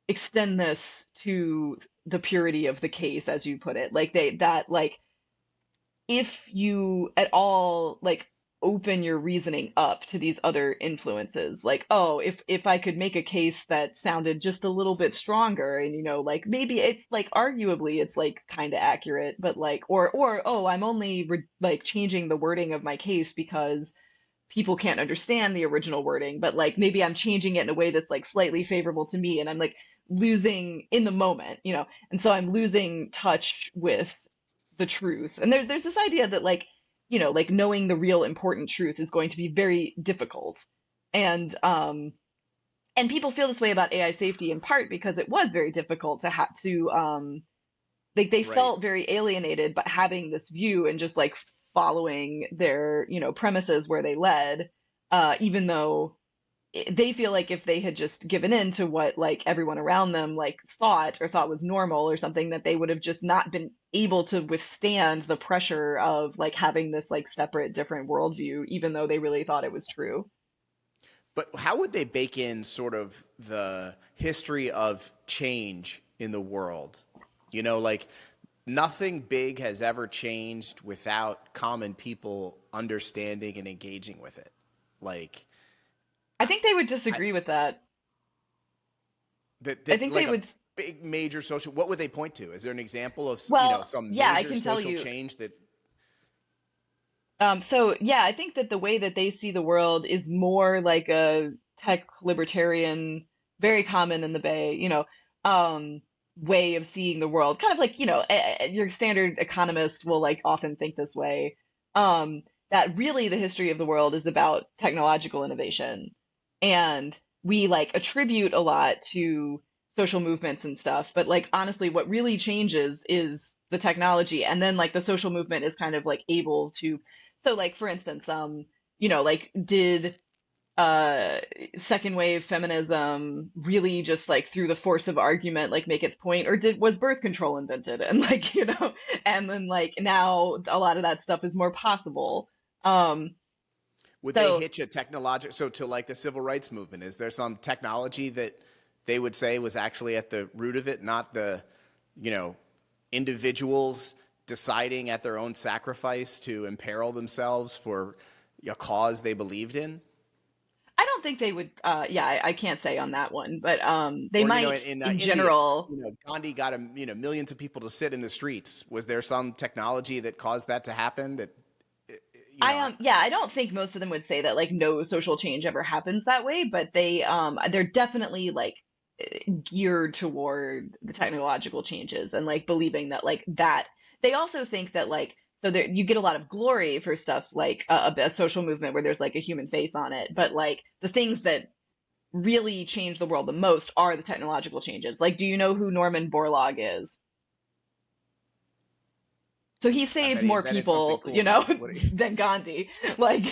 extend this to the purity of the case, as you put it. Like if you at all like open your reasoning up to these other influences, like, oh, if I could make a case that sounded just a little bit stronger, and like maybe it's like arguably it's like kind of accurate, but like, or oh, I'm only like changing the wording of my case because people can't understand the original wording, but like maybe I'm changing it in a way that's like slightly favorable to me, and I'm like losing in the moment. And so I'm losing touch with the truth. And there's this idea that like knowing the real important truth is going to be very difficult. And people feel this way about AI safety in part because it was very difficult to have to like they Right. felt very alienated, but having this view and just like following their premises where they led, even though they feel like if they had just given in to what like everyone around them like thought was normal or something, that they would have just not been able to withstand the pressure of like having this like separate different worldview, even though they really thought it was true. But how would they bake in sort of the history of change in the world? Like nothing big has ever changed without common people understanding and engaging with it. Like I think they would I, disagree with that. that I that think they like a would. big major social. What would they point to? Is there an example of Well, some yeah, I major can tell social you. change that? So yeah, I think that the way that they see the world is more like a tech libertarian, very common in the Bay, way of seeing the world. Kind of like, your standard economist will like often think this way. That really the history of the world is about technological innovation. And we like attribute a lot to social movements and stuff, but like honestly, what really changes is the technology. And then like the social movement is kind of like able to, so like for instance, like did uh second wave feminism really just like through the force of argument like make its point, or was birth control invented and like and then like now a lot of that stuff is more possible. um Would they so hitch a technological, so to like the civil rights movement, is there some technology that they would say was actually at the root of it, not the, you know, individuals deciding at their own sacrifice to imperil themselves for a cause they believed in? I don't think they would. Yeah, I can't say on that one, but they Or, might in in India, general. Gandhi got millions of people to sit in the streets. Was there some technology that caused that to happen? That you know, Yeah, I don't think most of them would say that like no social change ever happens that way, but they're definitely like geared toward the technological changes and like believing that like that. They also think that like so there you get a lot of glory for stuff like a social movement where there's like a human face on it, but like the things that really change the world the most are the technological changes. Like, do you know who Norman Borlaug is? So he I saved bet he more invented something people, cool, though. than Gandhi. Like,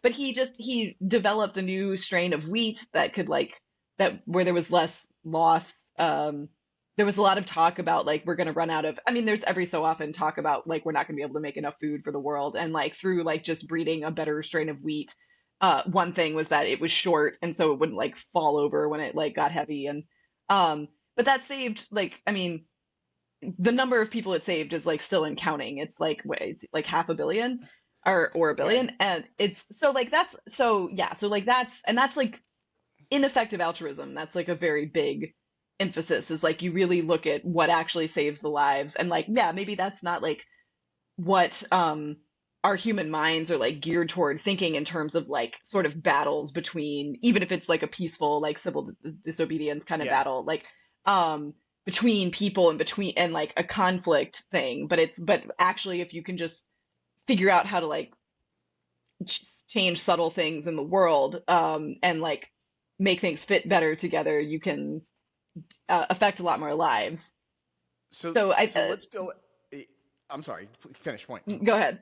but he developed a new strain of wheat that could like that where there was less loss. Um, there was a lot of talk about like we're going to run out of. I mean, there's every so often talk about like we're not going to be able to make enough food for the world, and like through like just breeding a better strain of wheat. One thing was that it was short, and so it wouldn't like fall over when it like got heavy, and but that saved like I mean the number of people it saved is like still in counting. It's like it's like half a billion or a Okay. billion, and it's so like that's so yeah, so like that's like ineffective altruism. That's like a very big emphasis is like you really look at what actually saves the lives, and like yeah, maybe that's not like what our human minds are like geared toward thinking in terms of like sort of battles between, even if it's like a peaceful like civil disobedience kind of Yeah. battle, like um between people and between and like a conflict thing, but actually if you can just figure out how to like change subtle things in the world and like make things fit better together, you can affect a lot more lives. So So so let's go. I'm sorry. Finish point. go ahead.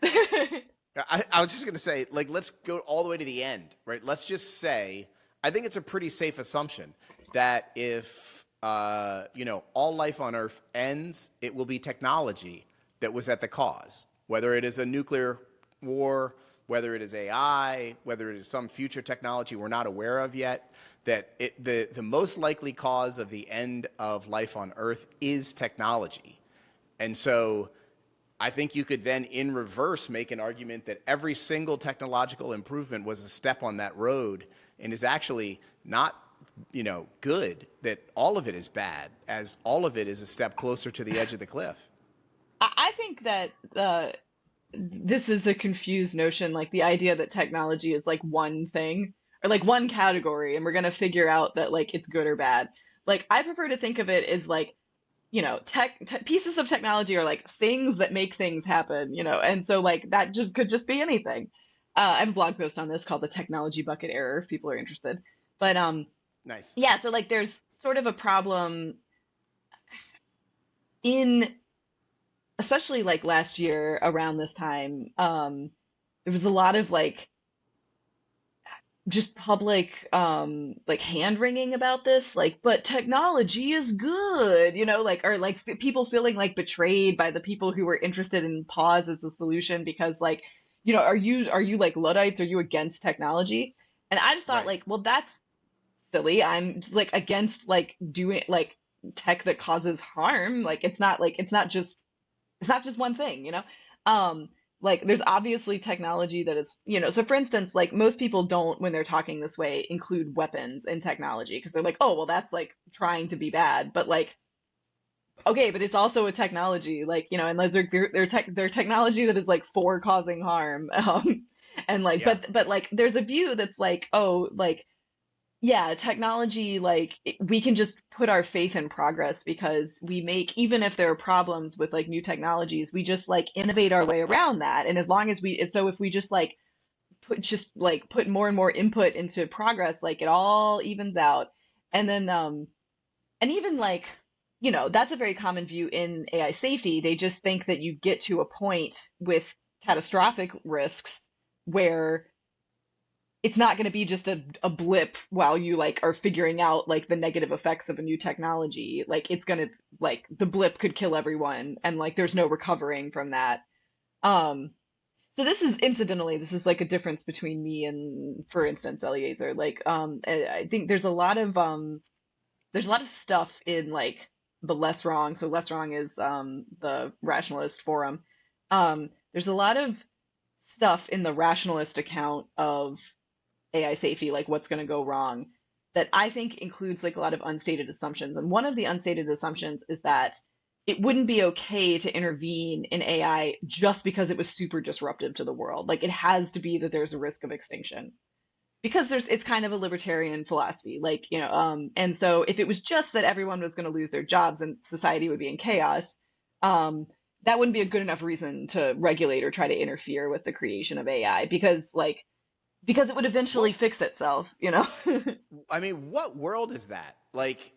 I was just going to say, like, let's go all the way to the end, right? Let's just say, I think it's a pretty safe assumption that if, all life on Earth ends, it will be technology that was at the cause, whether it is a nuclear war, whether it is AI, whether it is some future technology we're not aware of yet, that the most likely cause of the end of life on Earth is technology. And so I think you could then, in reverse, make an argument that every single technological improvement was a step on that road and is actually not, good, that all of it is bad, as all of it is a step closer to the edge of the cliff. I think that this is a confused notion, like the idea that technology is like one thing or like one category, and we're gonna figure out that like it's good or bad. Like I prefer to think of it as like pieces of technology are like things that make things happen, and so like that just could just be anything. I have a blog post on this called the technology bucket error if people are interested. But Nice. yeah, so like there's sort of a problem in, especially like last year around this time, there was a lot of like just public like hand wringing about this, like, but technology is good, like, or like people feeling like betrayed by the people who were interested in pause as a solution because like, are you like Luddites, are you against technology? And I just thought Right. like, well, that's silly. I'm like against like doing like tech that causes harm. Like it's not just one thing, Um, like there's obviously technology that is, so for instance, like most people don't, when they're talking this way, include weapons in technology because they're like, oh, well, that's like trying to be bad. But like, okay, but it's also a technology, like, and those are they're technology that is like for causing harm. And like, Yeah. but like there's a view that's like, oh, like yeah, technology, like we can just put our faith in progress because we make, even if there are problems with like new technologies, we just like innovate our way around that. And as long as so if we just put more and more input into progress, like it all evens out. And then, and even like, that's a very common view in AI safety. They just think that you get to a point with catastrophic risks where it's not going to be just a blip while you like are figuring out like the negative effects of a new technology. Like it's going to, like the blip could kill everyone and like there's no recovering from that. Um so this is like a difference between me and, for instance, Eliezer. Like I think there's a lot of stuff in like the Less Wrong. So Less Wrong is the rationalist forum. There's a lot of stuff in the rationalist account of AI safety, like what's going to go wrong, that I think includes like a lot of unstated assumptions. And one of the unstated assumptions is that it wouldn't be okay to intervene in AI just because it was super disruptive to the world. Like it has to be that there's a risk of extinction because it's kind of a libertarian philosophy, like, and so if it was just that everyone was going to lose their jobs and society would be in chaos, that wouldn't be a good enough reason to regulate or try to interfere with the creation of AI because it would eventually What fix itself, I mean, what world is that? Like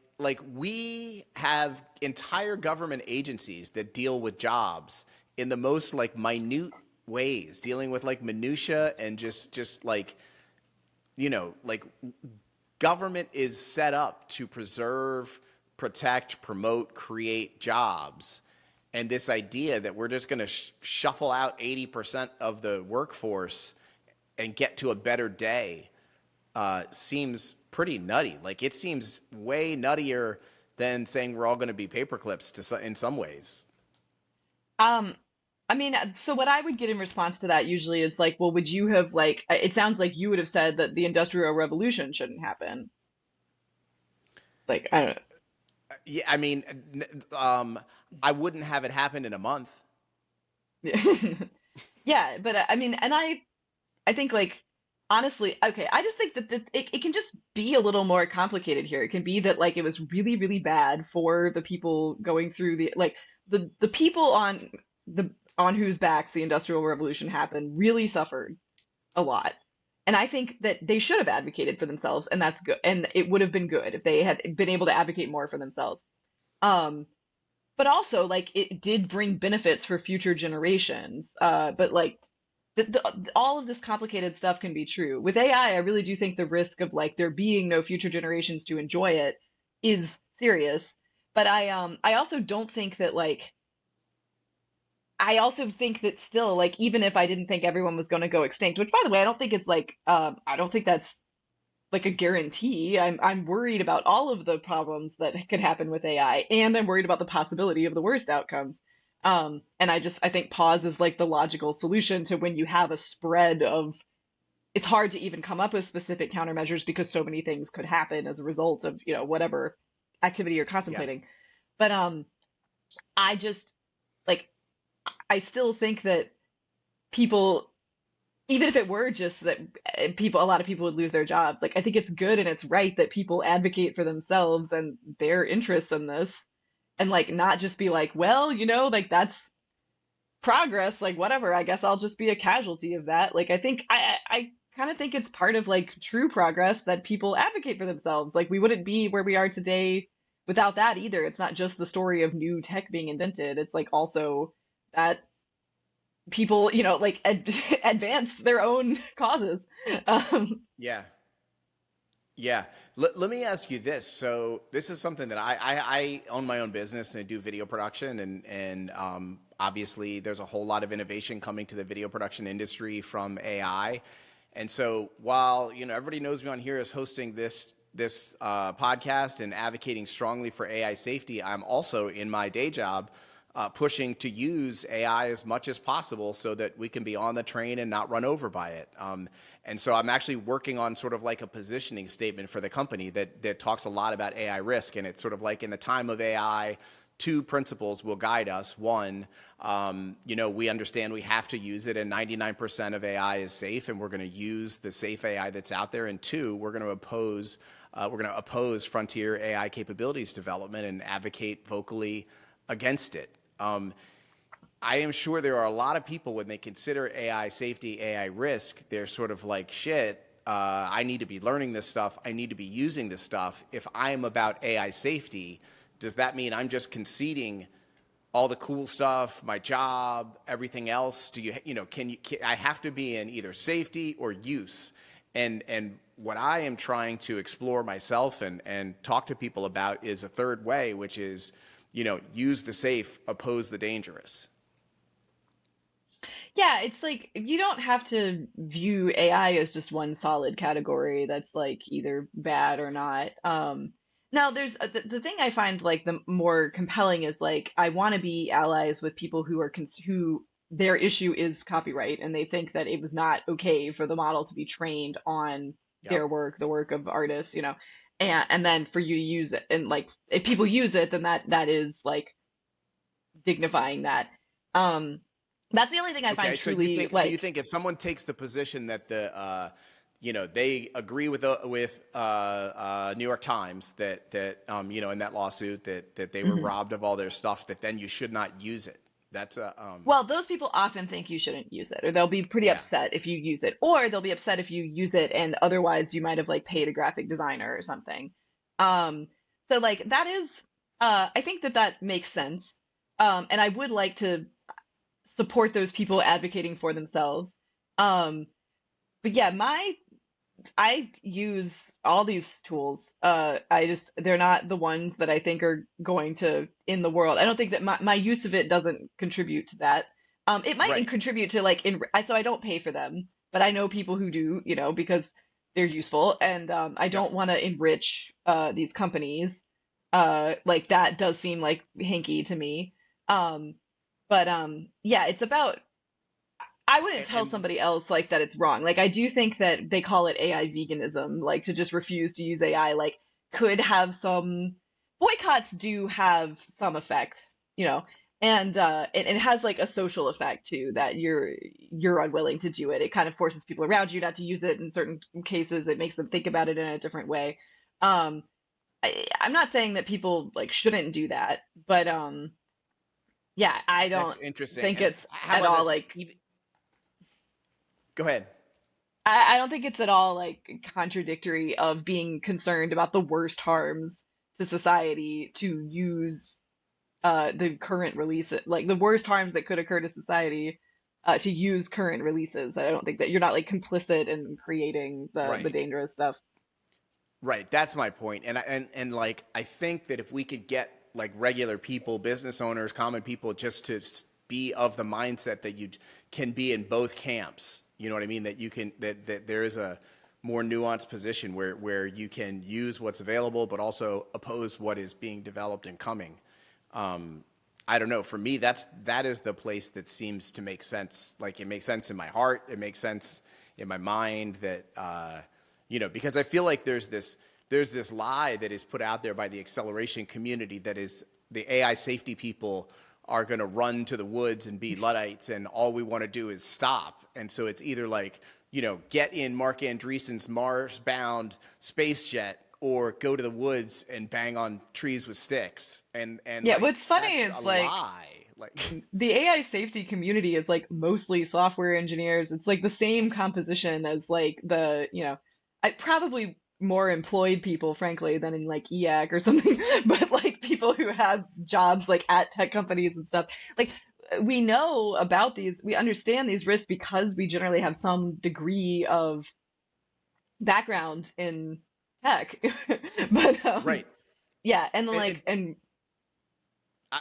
we have entire government agencies that deal with jobs in the most like minute ways, dealing with like minutia and just like, like government is set up to preserve, protect, promote, create jobs. And this idea that we're just going to shuffle out 80% of the workforce and get to a better day seems pretty nutty. Like it seems way nuttier than saying we're all going to be paperclips in some ways. um I mean, so what I would get in response to that usually is like, well, would you have like, it sounds like you would have said that the Industrial Revolution shouldn't happen. Like, I don't Yeah, I mean, I wouldn't have it happen in a month. know. Yeah, but I mean, and I think like honestly, okay, I just think that it can just be a little more complicated here. It can be that like it was really, really bad for the people going through the like the people the on whose backs the Industrial Revolution happened really suffered a lot. And I think that they should have advocated for themselves, and that's good. And it would have been good if they had been able to advocate more for themselves. Um, but also, like, it did bring benefits for future generations. But like, all of this complicated stuff can be true. With AI, I really do think the risk of like there being no future generations to enjoy it is serious. But I also don't think that like I also think that still, like, even if I didn't think everyone was going to go extinct, which by the way, I don't think it's like, I don't think that's like a guarantee. I'm worried about all of the problems that could happen with AI, and I'm worried about the possibility of the worst outcomes. And I think pause is like the logical solution to when you have a spread of, it's hard to even come up with specific countermeasures because so many things could happen as a result of, whatever activity you're Yeah. contemplating. But I just like I still think that people, even if it were just that a lot of people would lose their jobs, like I think it's good and it's right that people advocate for themselves and their interests in this, and like not just be like, well, like that's progress, like whatever, I guess I'll just be a casualty of that. Like I think I kind of think it's part of like true progress that people advocate for themselves. Like we wouldn't be where we are today without that either. It's not just the story of new tech being invented. It's like also that people, like advance their own causes. Um, Yeah. Yeah. Let me ask you this. So this is something that I own my own business and I do video production and obviously there's a whole lot of innovation coming to the video production industry from AI. And so while, everybody knows me on here as hosting this podcast and advocating strongly for AI safety, I'm also in my day job pushing to use AI as much as possible so that we can be on the train and not run over by it. And so I'm actually working on sort of like a positioning statement for the company that talks a lot about AI risk. And it's sort of like in the time of AI, two principles will guide us. One, we understand we have to use it and 99% of AI is safe and we're going to use the safe AI that's out there. And two, we're going to oppose frontier AI capabilities development and advocate vocally against it. I am sure there are a lot of people when they consider AI safety, AI risk, they're sort of like, shit, I need to be learning this stuff. I need to be using this stuff. If I am about AI safety, does that mean I'm just conceding all the cool stuff, my job, everything else? I have to be in either safety or use? And what I am trying to explore myself and talk to people about is a third way, which is, use the safe, oppose the dangerous. yeah, it's like you don't have to view AI as just one solid category that's like either bad or not. Now there's the thing I find like the more compelling is like I want to be allies with people who are who their issue is copyright and they think that it was not okay for the model to be trained on Yep. their work, the work of artists, and then for you to use it and like if people use it, then that is like dignifying that. Um, that's the only thing I find Okay, truly so you like, think if someone takes the position that they agree with New York Times that in that lawsuit that they were mhm. robbed of all their stuff, that then you should not use it. That's Well, those people often think you shouldn't use it, or they'll be pretty yeah. upset if you use it, or they'll be upset if you use it and otherwise you might have like paid a graphic designer or something. Um, so like that is, I think that makes sense. And I would like to support those people advocating for themselves. Um, but yeah, I use all these tools. They're not the ones that I think are going to in the world. I don't think that my use of it doesn't contribute to that. It might Right. contribute to like so I don't pay for them, but I know people who do, because they're useful, and I Yep. don't want to enrich these companies. Like that does seem like hanky to me. Um, but yeah, it's about I wouldn't tell And somebody else like that it's wrong. Like I do think that they call it AI veganism, like to just refuse to use AI, like could have some boycotts do have some effect, you know, and it has like a social effect too that you're unwilling to do it. It kind of forces people around you not to use it in certain cases. It makes them think about it in a different way. Um, I'm not saying that people like shouldn't do that, but yeah, I that's don't interesting. think And it's how at about all this? like Go ahead. I don't think it's at all like contradictory of being concerned about the worst harms to society to use the current releases, like the worst harms that could occur to society, to use current releases. I don't think that you're not like complicit in creating the Right. dangerous stuff. Right, that's my point. And like I think that if we could get like regular people, business owners, common people just to be of the mindset that you can be in both camps. You know what I mean? That you can that there is a more nuanced position where you can use what's available but also oppose what is being developed and coming. I don't know. For me, that is the place that seems to make sense. Like it makes sense in my heart. It makes sense in my mind that because I feel like there's this lie that is put out there by the acceleration community that is the AI safety people are going to run to the woods and be Luddites, and all we want to do is stop. And so it's either like get in Mark Andreessen's Mars-bound space jet, or go to the woods and bang on trees with sticks. And Yeah, like what's funny that's is a like lie. Like the AI safety community is like mostly software engineers. It's like the same composition as like I probably more employed people, frankly, than in like EAC or something, but like people who have jobs like at tech companies and stuff. Like we know about these, we understand these risks because we generally have some degree of background in tech. But right. yeah, and It, like and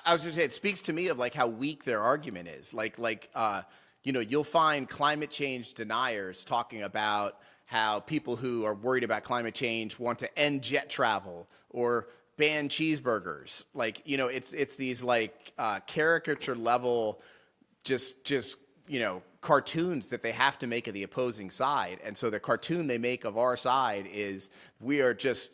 I was going to say, it speaks to me of like how weak their argument is. You'll find climate change deniers talking about how people who are worried about climate change want to end jet travel or ban cheeseburgers. It's these like caricature level, just cartoons that they have to make of the opposing side. And so the cartoon they make of our side is we are just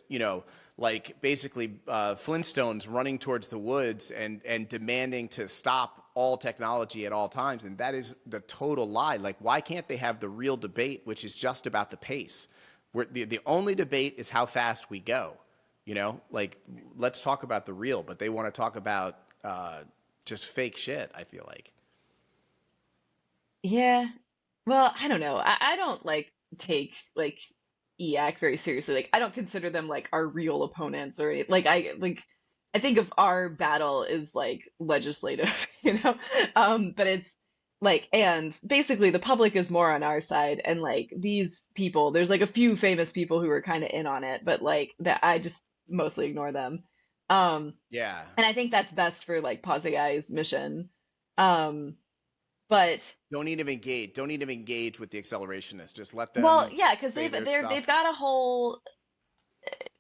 like basically Flintstones running towards the woods and demanding to stop all technology at all times. And that is the total lie. Like, why can't they have the real debate, which is just about the pace? Where the only debate is how fast we go. Like, let's talk about the real, but they want to talk about just fake shit, I feel like. yeah. Well, I don't know. I don't like take like EAC very seriously. Like I don't consider them like our real opponents or like I think of our battle as like legislative, but it's like and basically the public is more on our side and like these people, there's like a few famous people who are kind of in on it, but like that I just mostly ignore them. Um Yeah. and I think that's best for like Pause AI's mission. Um but Don't even engage with the accelerationists. Just let well, them yeah, because say their they've stuff. got a whole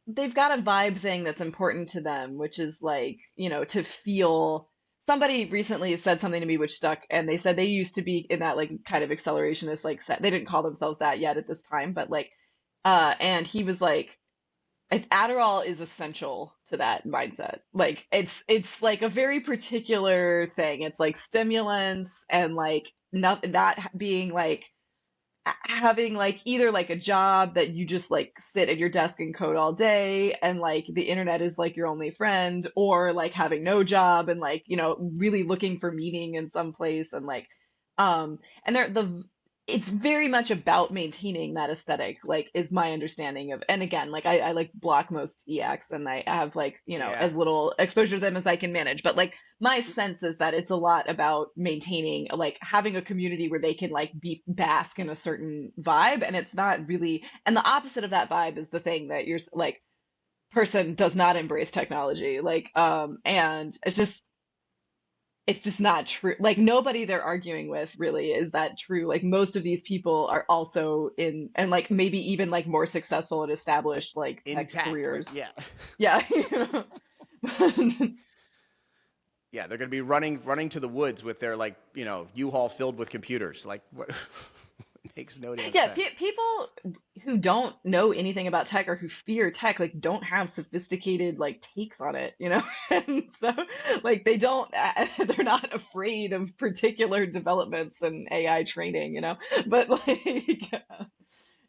they've got a vibe thing that's important to them, which is like, to feel somebody recently said something to me which stuck, and they said they used to be in that like kind of accelerationist like set. They didn't call themselves that yet at this time, but like and he was like Adderall is essential to that mindset. Like it's like a very particular thing. It's like stimulants and like not being like having like either like a job that you just like sit at your desk and code all day and like the internet is like your only friend, or like having no job and like really looking for meaning in some place and like and it's very much about maintaining that aesthetic, like is my understanding of. And again, like I like block most EX and I have like Yeah. as little exposure to them as I can manage, but like my sense is that it's a lot about maintaining, like having a community where they can like be bask in a certain vibe, and it's not really, and the opposite of that vibe is the thing that you're like person does not embrace technology, like and it's just not true. Like nobody they're arguing with really is that true. Like most of these people are also in and like maybe even like more successful and established like tech Intact. Like, careers. yeah. Yeah. Yeah, they're going to be running to the woods with their like, U-Haul filled with computers. Like what it makes no damn Yeah, sense. people who don't know anything about tech or who fear tech like don't have sophisticated like takes on it, and so like they don't, they're not afraid of particular developments in AI training, but like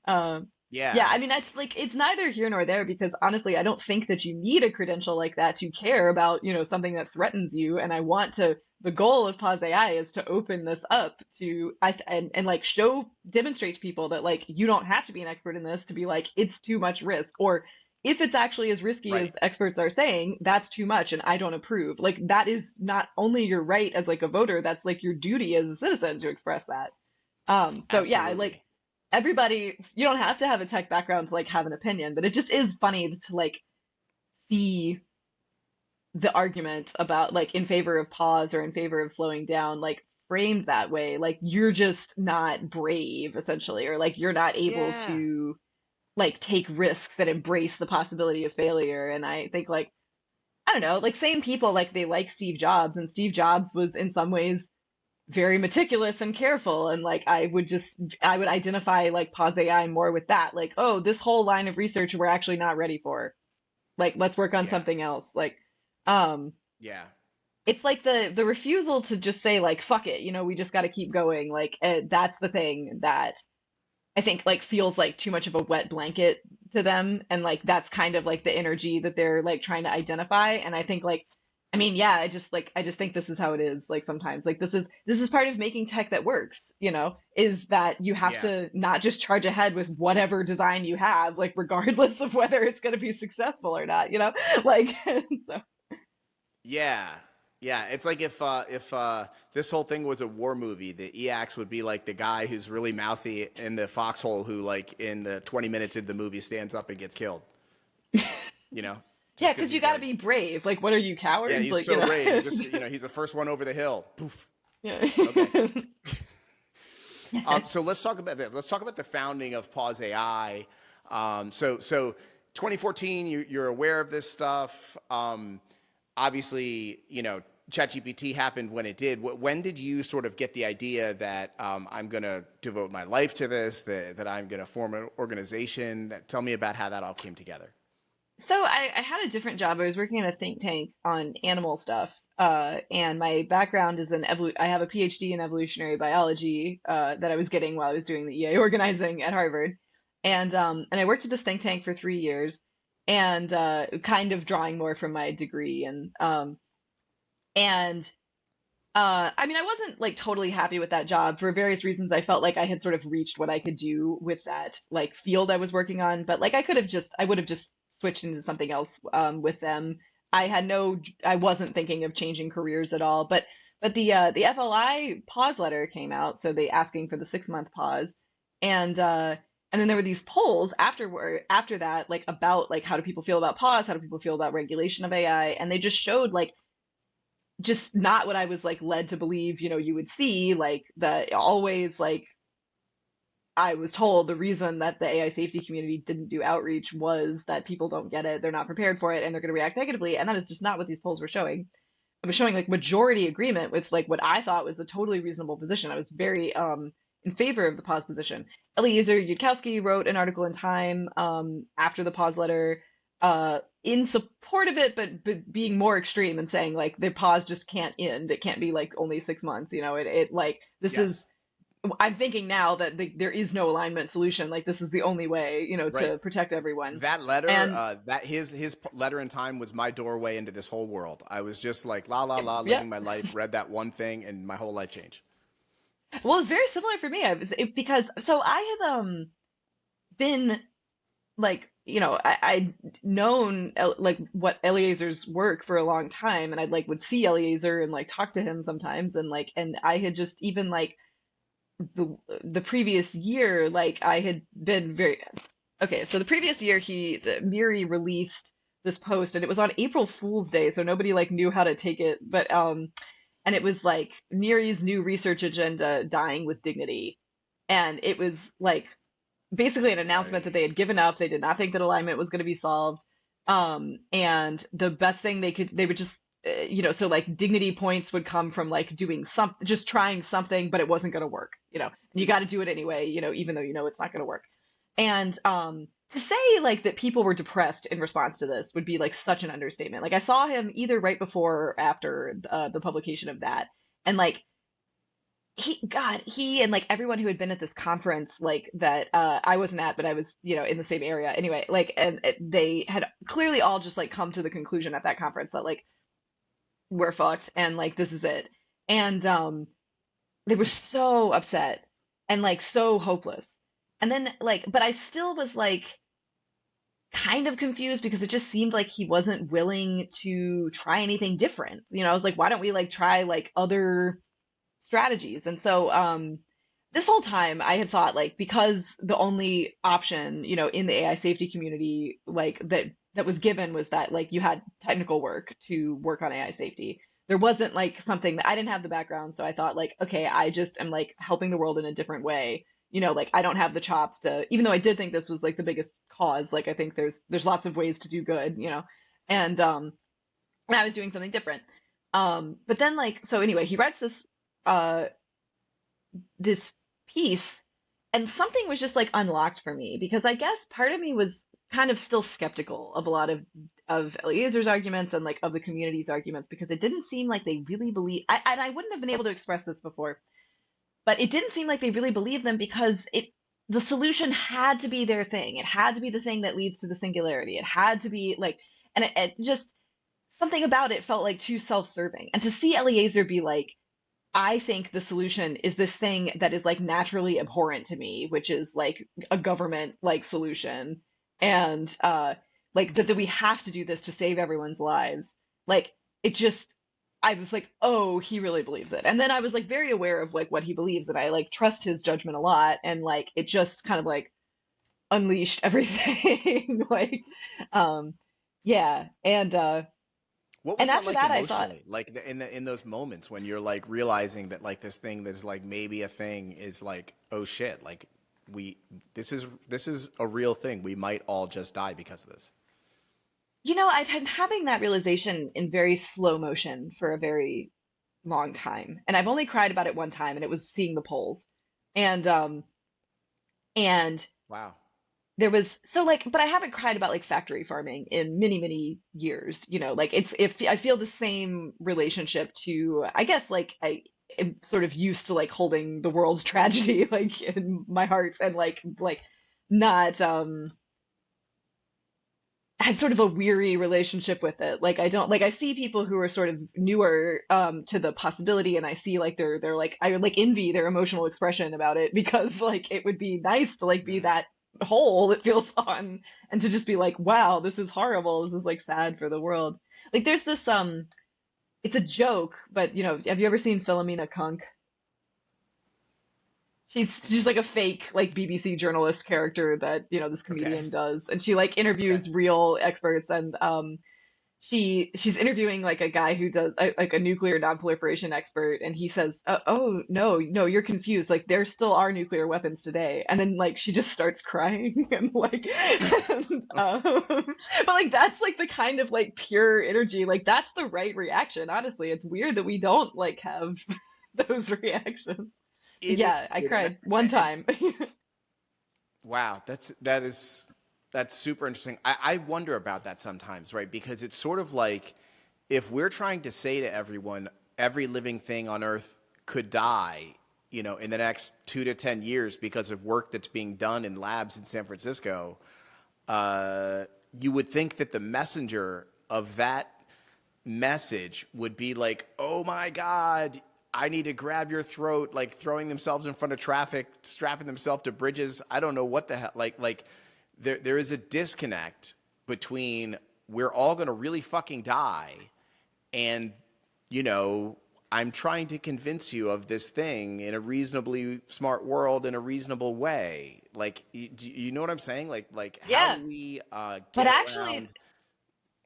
um yeah, Yeah. I mean that's like it's neither here nor there because honestly I don't think that you need a credential like that to care about, something that threatens you, and I want to the goal of Pause AI is to open this up to and like demonstrate to people that like you don't have to be an expert in this to be like it's too much risk, or if it's actually as risky as Right. experts are saying, that's too much and I don't approve. Like that is not only your right as like a voter, that's like your duty as a citizen to express that. So yeah, like Absolutely. everybody, you don't have to have a tech background to like have an opinion, but it just is funny to like see the argument about like in favor of pause or in favor of slowing down, like framed that way. Like you're just not brave, essentially, or like you're not able Yeah. to like take risks that embrace the possibility of failure. And I think like, I don't know, like same people like they like Steve Jobs, and Steve Jobs was in some ways very meticulous and careful, and like I would identify like Pause AI more with that. Like, oh, this whole line of research we're actually not ready for. Like, let's work on Yeah. something else. Like, um, Yeah. it's like the refusal to just say like fuck it, you know, we just got to keep going. Like, that's the thing that I think like feels like too much of a wet blanket to them, and like that's kind of like the energy that they're like trying to identify. And I think like, I mean, yeah, I just think this is how it is. Like sometimes, like this is part of making tech that works. You know, is that you have Yeah. to not just charge ahead with whatever design you have, like regardless of whether it's going to be successful or not. You know, like so. Yeah. Yeah, it's like if this whole thing was a war movie, the EAX would be like the guy who's really mouthy in the foxhole who like in the 20 minutes into the movie stands up and gets killed, you know? Yeah, Just cuz because you he's got to like, be brave. Like, what are you, yeah, cowards? he's Like, you so know. brave. He just, he's the first one over the hill. Poof. Yeah. Okay. So let's talk about that. Let's talk about the founding of Pause AI. So 2014, you're aware of this stuff. Obviously, ChatGPT happened when it did. When did you sort of get the idea that I'm going to devote my life to this, that I'm going to form an organization? Tell me about how that all came together. So I had a different job. I was working in a think tank on animal stuff. And my background is in I have a PhD in evolutionary biology that I was getting while I was doing the EA organizing at Harvard. And I worked at this think tank for 3 years, and kind of drawing more from my degree. And I mean, I wasn't like totally happy with that job for various reasons. I felt like I had sort of reached what I could do with that like field I was working on, but like I would have just switched into something else with them. I wasn't thinking of changing careers at all. But the FLI pause letter came out, so they asking for the 6 month pause, and then there were these polls after that, like about like how do people feel about pause, how do people feel about regulation of AI, and they just showed like just not what I was like led to believe, you would see, like that always like I was told the reason that the AI safety community didn't do outreach was that people don't get it, they're not prepared for it, and they're going to react negatively. And that is just not what these polls were showing. It was showing like majority agreement with like what I thought was a totally reasonable position. I was very in favor of the pause position. Eliezer Yudkowsky wrote an article in Time after the pause letter in support of it, but being more extreme and saying like the pause just can't end. It can't be like only 6 months. It like this is. Yes. I'm thinking now that there is no alignment solution. Like this is the only way, Right. to protect everyone. That letter, And that his letter in Time was my doorway into this whole world. I was just like la la la, yeah, living my life. Read that one thing, and my whole life changed. well, it's very similar for me. Because so I had been like I'd known like what Eliezer's work for a long time, and I'd like would see Eliezer and like talk to him sometimes, and I had just even like the previous year, like I had been very okay. So the previous year, Miri released this post, and it was on April Fool's Day, so nobody like knew how to take it, but and it was like Miri's new research agenda dying with dignity, and it was like basically an announcement that Right. they had given up. They did not think that alignment was going to be solved. And the best thing they would just, so like dignity points would come from like doing something, just trying something, but it wasn't going to work, and you got to do it anyway, even though it's not going to work. And to say like that people were depressed in response to this would be like such an understatement. Like I saw him either right before or after the publication of that, and like he and like everyone who had been at this conference, like that I wasn't at, but I was, in the same area anyway, like, and they had clearly all just like come to the conclusion at that conference that like we're fucked and like this is it. And they were so upset and like so hopeless. And then like, but I still was like kind of confused because it just seemed like he wasn't willing to try anything different. I was like, why don't we like try like other strategies? And so this whole time I had thought like because the only option, in the AI safety community like that was given was that like you had technical work to work on AI safety. There wasn't like something that I didn't have the background, so I thought like, okay, I just am like helping the world in a different way. Like I don't have the chops to, even though I did think this was like the biggest cause, like I think there's lots of ways to do good, and I was doing something different. But then like so anyway, he writes uh this piece and something was just like unlocked for me because I guess part of me was kind of still skeptical of a lot of Eliezer's arguments and like of the community's arguments because it didn't seem like they really believe and I wouldn't have been able to express this before, but it didn't seem like they really believed them because the solution had to be their thing. It had to be the thing that leads to the singularity. It had to be like and it just something about it felt like too self-serving. And to see Eliezer be like I think the solution is this thing that is like naturally abhorrent to me, which is like a government like solution. And like that we have to do this to save everyone's lives. Like it just I was like, oh, he really believes it. And then I was like very aware of like what he believes and I like trust his judgment a lot. And like it just kind of like unleashed everything. like yeah. What was And that after like that I thought emotionally? Like in those moments when you're like realizing that like this thing that's like maybe a thing is like, oh shit, like this is a real thing. We might all just die because of this. I've been having that realization in very slow motion for a very long time. And I've only cried about it one time, and it was seeing the polls. And Wow. there was so like, but I haven't cried about like factory farming in many, many years. Like it's if I feel the same relationship to, I guess like I am sort of used to like holding the world's tragedy like in my heart and like not I have sort of a weary relationship with it. Like I don't like I see people who are sort of newer to the possibility and I see like they're like I like envy their emotional expression about it because like it would be nice to like be that whole that feels fun and to just be like, wow, this is horrible. This is like sad for the world. Like there's this it's a joke, but have you ever seen Philomena Kunk? She's like a fake like BBC journalist character that this Okay. comedian does, and she like interviews Okay. real experts, and she's interviewing like a guy who does like a nuclear nonproliferation expert, and he says, "Oh no, you're confused. Like there still are nuclear weapons today." And then like she just starts crying and like, but like that's like the kind of like pure energy. Like that's the right reaction. Honestly, it's weird that we don't like have those reactions. It is Yeah, I weird, cried one and time. wow, that's super interesting. I wonder about that sometimes, right? Because it's sort of like if we're trying to say to everyone, every living thing on Earth could die, in the next 2 to 10 years because of work that's being done in labs in San Francisco, you would think that the messenger of that message would be like, oh my God, I need to grab your throat, like throwing themselves in front of traffic, strapping themselves to bridges. I don't know what the hell. Like there is a disconnect between we're all going to really fucking die and, I'm trying to convince you of this thing in a reasonably smart world in a reasonable way. Like, do you know what I'm saying? Like how Yeah, do we but get actually, around?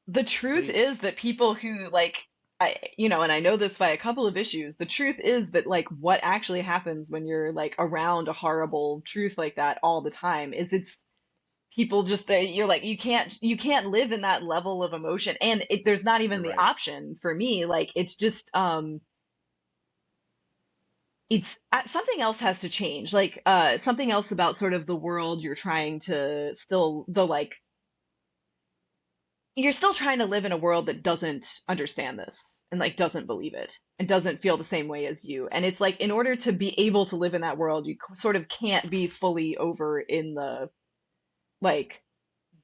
the truth Please. is that people who like, and I know this by a couple of issues, the truth is that like what actually happens when you're like around a horrible truth like that all the time is it's people just you're like you can't live in that level of emotion and there's not even You're the right. option for me like it's just it's something else has to change like something else about sort of the world you're trying to still the like you're still trying to live in a world that doesn't understand this and like doesn't believe it and doesn't feel the same way as you and it's like in order to be able to live in that world you sort of can't be fully over in the like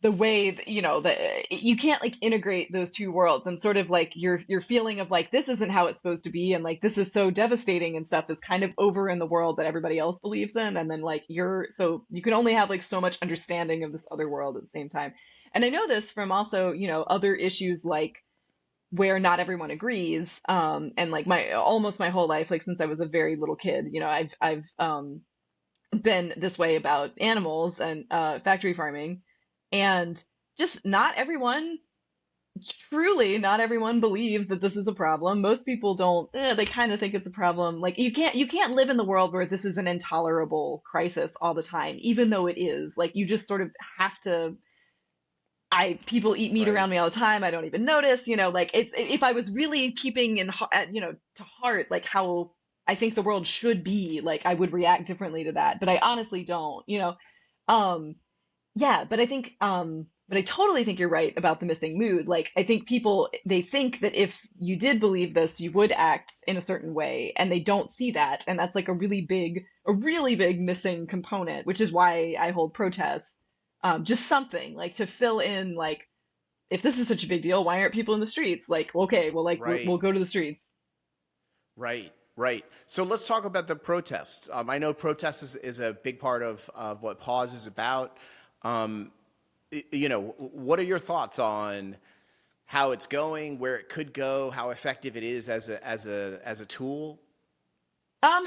the way that, that you can't like integrate those two worlds, and sort of like your feeling of like this isn't how it's supposed to be, and like this is so devastating and stuff is kind of over in the world that everybody else believes in, and then like so you can only have like so much understanding of this other world at the same time. And I know this from also, other issues like where not everyone agrees, and like my almost my whole life, like since I was a very little kid, I've been this way about animals and factory farming, and just not everyone, truly not everyone believes that this is a problem. Most people don't. They kind of think it's a problem. Like you can't live in the world where this is an intolerable crisis all the time, even though it is. Like you just sort of have to. People eat meat Right. around me all the time. I don't even notice. Like if I was really keeping to heart like how I think the world should be, like I would react differently to that. But I honestly don't. Um, yeah, but I totally think you're right about the missing mood. Like, I think people, they think that if you did believe this, you would act in a certain way, and they don't see that. And that's like a really big missing component, which is why I hold protests. Just something like to fill in, like, if this is such a big deal, why aren't people in the streets? Like, okay, well, like, we'll Right. go to the streets. Right. Right. So let's talk about the protests. I know protest is a big part of what Pause is about. Um, what are your thoughts on how it's going, where it could go, how effective it is as a tool? Um,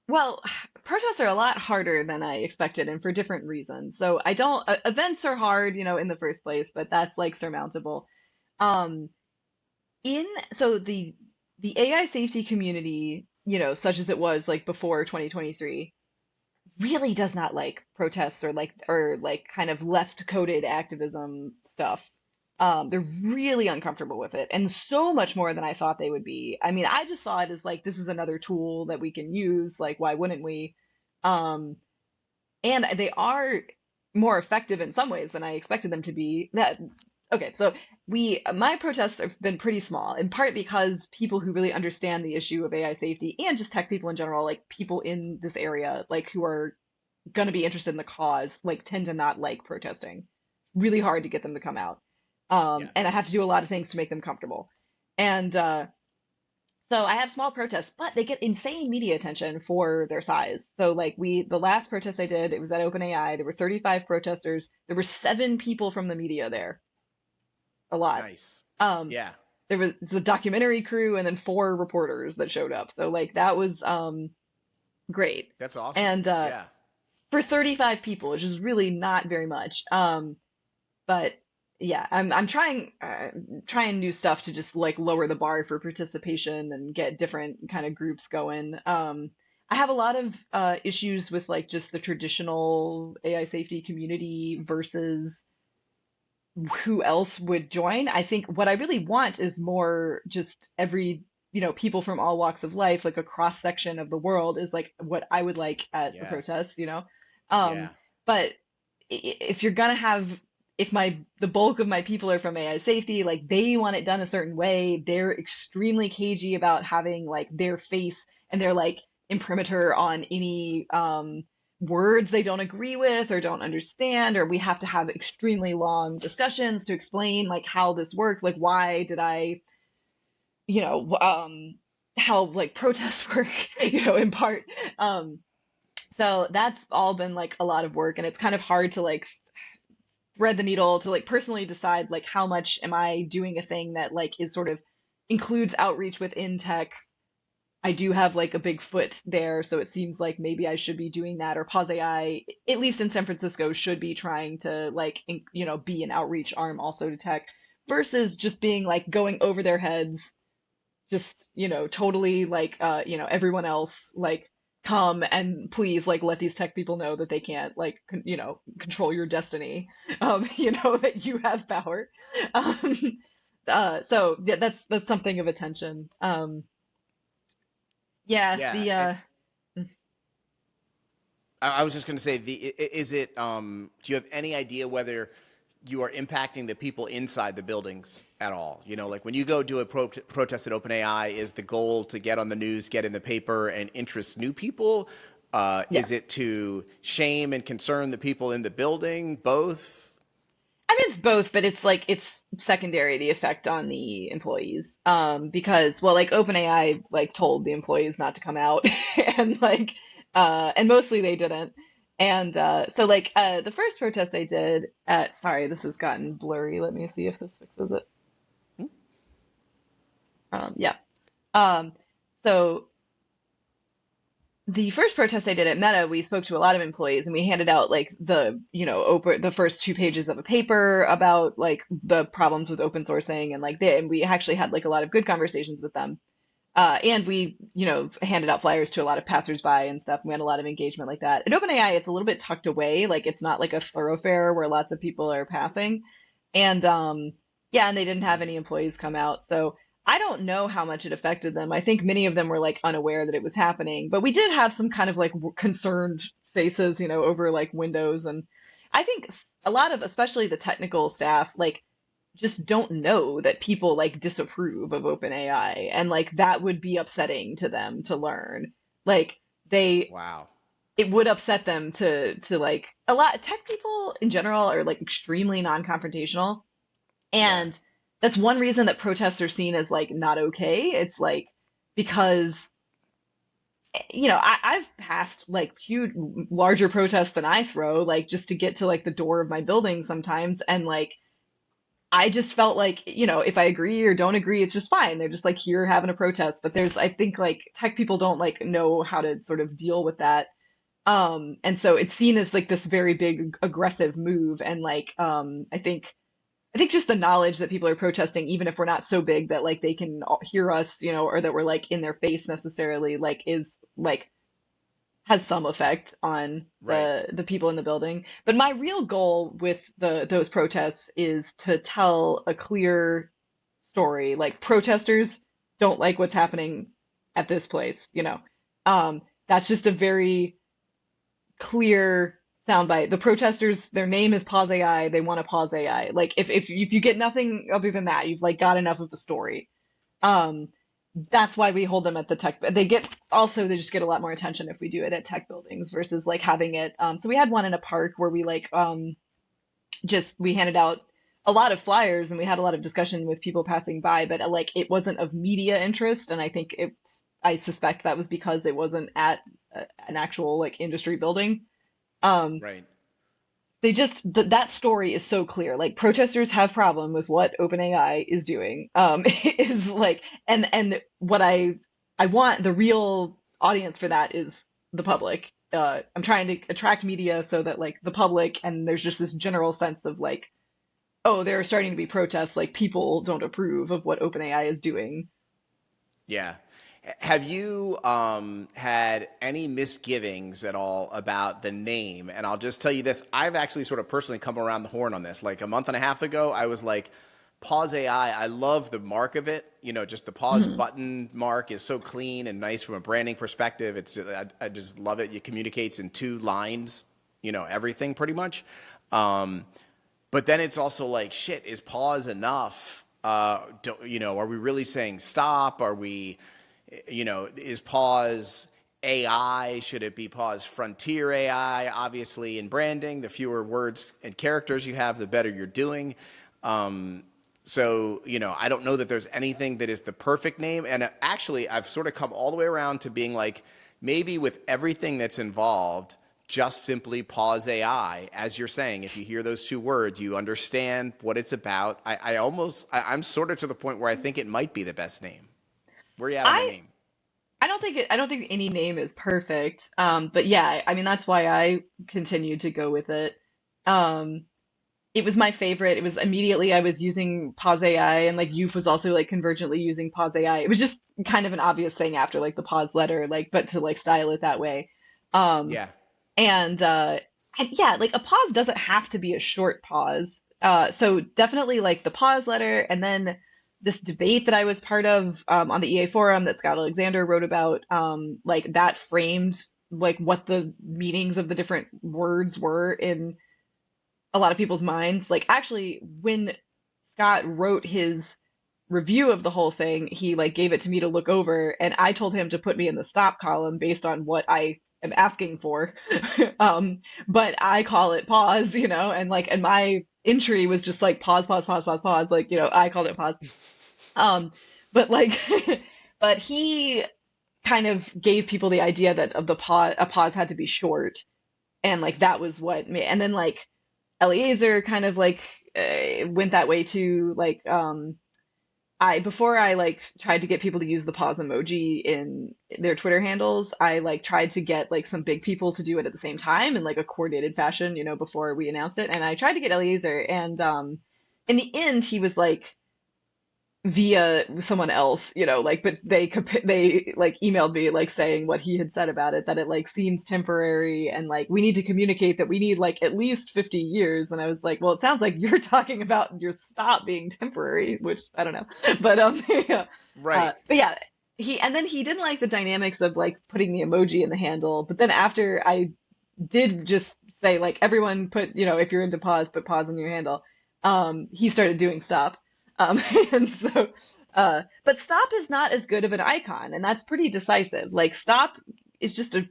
Well, protests are a lot harder than I expected, and for different reasons. So I don't, events are hard, in the first place, but that's like surmountable. Um, so the AI safety community, such as it was like before 2023, really does not like protests or like kind of left coded activism stuff. They're really uncomfortable with it, and so much more than I thought they would be. I mean, I just saw it as like this is another tool that we can use. Like, why wouldn't we? Um, and they are more effective in some ways than I expected them to be. That okay, so my protests have been pretty small, in part because people who really understand the issue of AI safety and just tech people in general, like people in this area, like who are going to be interested in the cause, like tend to not like protesting. Really hard to get them to come out. Yeah. And I have to do a lot of things to make them comfortable. And so I have small protests, but they get insane media attention for their size. So like the last protest I did, it was at OpenAI. There were 35 protesters. There were 7 people from the media there. A lot. Nice. Um, Yeah. there was the documentary crew and then 4 reporters that showed up. So like that was great. That's awesome. And Yeah. for 35 people, which is really not very much. But yeah, I'm trying new stuff to just like lower the bar for participation and get different kind of groups going. I have a lot of issues with like just the traditional AI safety community versus who else would join. I think what I really want is more just people from all walks of life, like a cross section of the world is like what I would like at the Yes. protests. Yeah. But if you're gonna have, if the bulk of my people are from AI safety, like they want it done a certain way, they're extremely cagey about having like their face and their like imprimatur on any words they don't agree with or don't understand, or we have to have extremely long discussions to explain like how this works, like why did I, how like protests work, in part. So that's all been like a lot of work, and it's kind of hard to like thread the needle to like personally decide like how much am I doing a thing that like is sort of includes outreach within tech. I do have like a big foot there, so it seems like maybe I should be doing that, or Pause AI, at least in San Francisco, should be trying to like be an outreach arm also to tech, versus just being like going over their heads, just totally like everyone else like come and please like let these tech people know that they can't like control your destiny, that you have power. um so yeah, that's something of attention. Yeah, Yeah. the I was just going to say, is it? Do you have any idea whether you are impacting the people inside the buildings at all? Like when you go do a protest at OpenAI, is the goal to get on the news, get in the paper, and interest new people? Yeah. Is it to shame and concern the people in the building? Both? I mean, it's both, but it's like it's secondary, the effect on the employees. Because well, like OpenAI like told the employees not to come out and like and mostly they didn't. And so like the first protest I did at sorry, this has gotten blurry. Let me see if this fixes it. Yeah. Um, so the first protest I did at Meta, we spoke to a lot of employees and we handed out like the first 2 pages of a paper about like the problems with open sourcing and and we actually had like a lot of good conversations with them. And we, handed out flyers to a lot of passersby and stuff. And we had a lot of engagement like that. At OpenAI, it's a little bit tucked away. Like it's not like a thoroughfare where lots of people are passing. And yeah, and they didn't have any employees come out. So I don't know how much it affected them. I think many of them were like unaware that it was happening, but we did have some kind of like concerned faces, over like windows. And I think a lot of, especially the technical staff, like just don't know that people like disapprove of OpenAI, and like that would be upsetting to them to learn. Like they Wow. it would upset them to like a lot tech people in general are like extremely non-confrontational, Yeah. and that's one reason that protests are seen as like not okay. It's like because I've passed like huge larger protests than I throw, like just to get to like the door of my building sometimes, and like I just felt like, if I agree or don't agree, it's just fine. They're just like here having a protest. But I think like tech people don't like know how to sort of deal with that. And so it's seen as like this very big aggressive move. And like, I think just the knowledge that people are protesting, even if we're not so big that like they can hear us, or that we're like in their face necessarily, like is like has some effect on Right. the people in the building. But my real goal with those protests is to tell a clear story. Like protesters don't like what's happening at this place. That's just a very clear soundbite. The protesters, their name is Pause AI. They want to pause AI. Like if you get nothing other than that, you've like got enough of the story. Um, that's why we hold them at the tech. They just get a lot more attention if we do it at tech buildings versus like having it. So we had one in a park where we like just we handed out a lot of flyers and we had a lot of discussion with people passing by, but like it wasn't of media interest, and I suspect that was because it wasn't at an actual like industry building. Um, Right. that story is so clear. Like protesters have problem with what OpenAI is doing. Is like and what I want the real audience for that is the public. I'm trying to attract media so that like the public, and there's just this general sense of like, oh, there are starting to be protests. Like people don't approve of what OpenAI is doing. Yeah. Have you had any misgivings at all about the name? And I'll just tell you this. I've actually sort of personally come around the horn on this. Like a month and a half ago, I was like, Pause AI, I love the mark of it. Just the pause Mhm. button mark is so clean and nice from a branding perspective. I just love it. It communicates in 2 lines, everything pretty much. But then it's also like, shit, is pause enough? Are we really saying stop? Are we, is pause AI? Should it be pause frontier AI? Obviously, in branding, the fewer words and characters you have, the better you're doing. So, I don't know that there's anything that is the perfect name. And actually, I've sort of come all the way around to being like, maybe with everything that's involved, just simply pause AI. As you're saying, if you hear those 2 words, you understand what it's about. I'm sort of to the point where I think it might be the best name. Where are you at on the I name? I don't think any name is perfect. But yeah, I mean that's why I continued to go with it. Um, it was my favorite. It was immediately I was using Pause AI, and like Youth was also like convergently using Pause AI. It was just kind of an obvious thing after like the pause letter, like but to like style it that way. Um, Yeah. and yeah, like a pause doesn't have to be a short pause. So definitely like the pause letter, and then this debate that I was part of on the EA forum that Scott Alexander wrote about, like that framed like what the meanings of the different words were in a lot of people's minds. Like actually, when Scott wrote his review of the whole thing, he like gave it to me to look over, and I told him to put me in the stop column based on what I am asking for. But I call it pause, and like, and my entry was just like pause, pause, pause, pause, pause. Like, I called it pause. But like, but he kind of gave people the idea that of a pause had to be short, and like that was what made. And then like Eliezer kind of like went that way too. Like, I before I like tried to get people to use the pause emoji in their Twitter handles, I like tried to get like some big people to do it at the same time in like a coordinated fashion, before we announced it. And I tried to get Eliezer, and in the end, he was like via someone else, like, but they like emailed me like saying what he had said about it, that it like seems temporary, and like we need to communicate that we need like at least 50 years. And I was like, well, it sounds like you're talking about your stop being temporary, which I don't know, but yeah. Right. But yeah, he didn't like the dynamics of like putting the emoji in the handle. But then after I did just say like everyone put, if you're into pause, put pause in your handle, he started doing stop. And so, but stop is not as good of an icon, and that's pretty decisive. Like stop is just a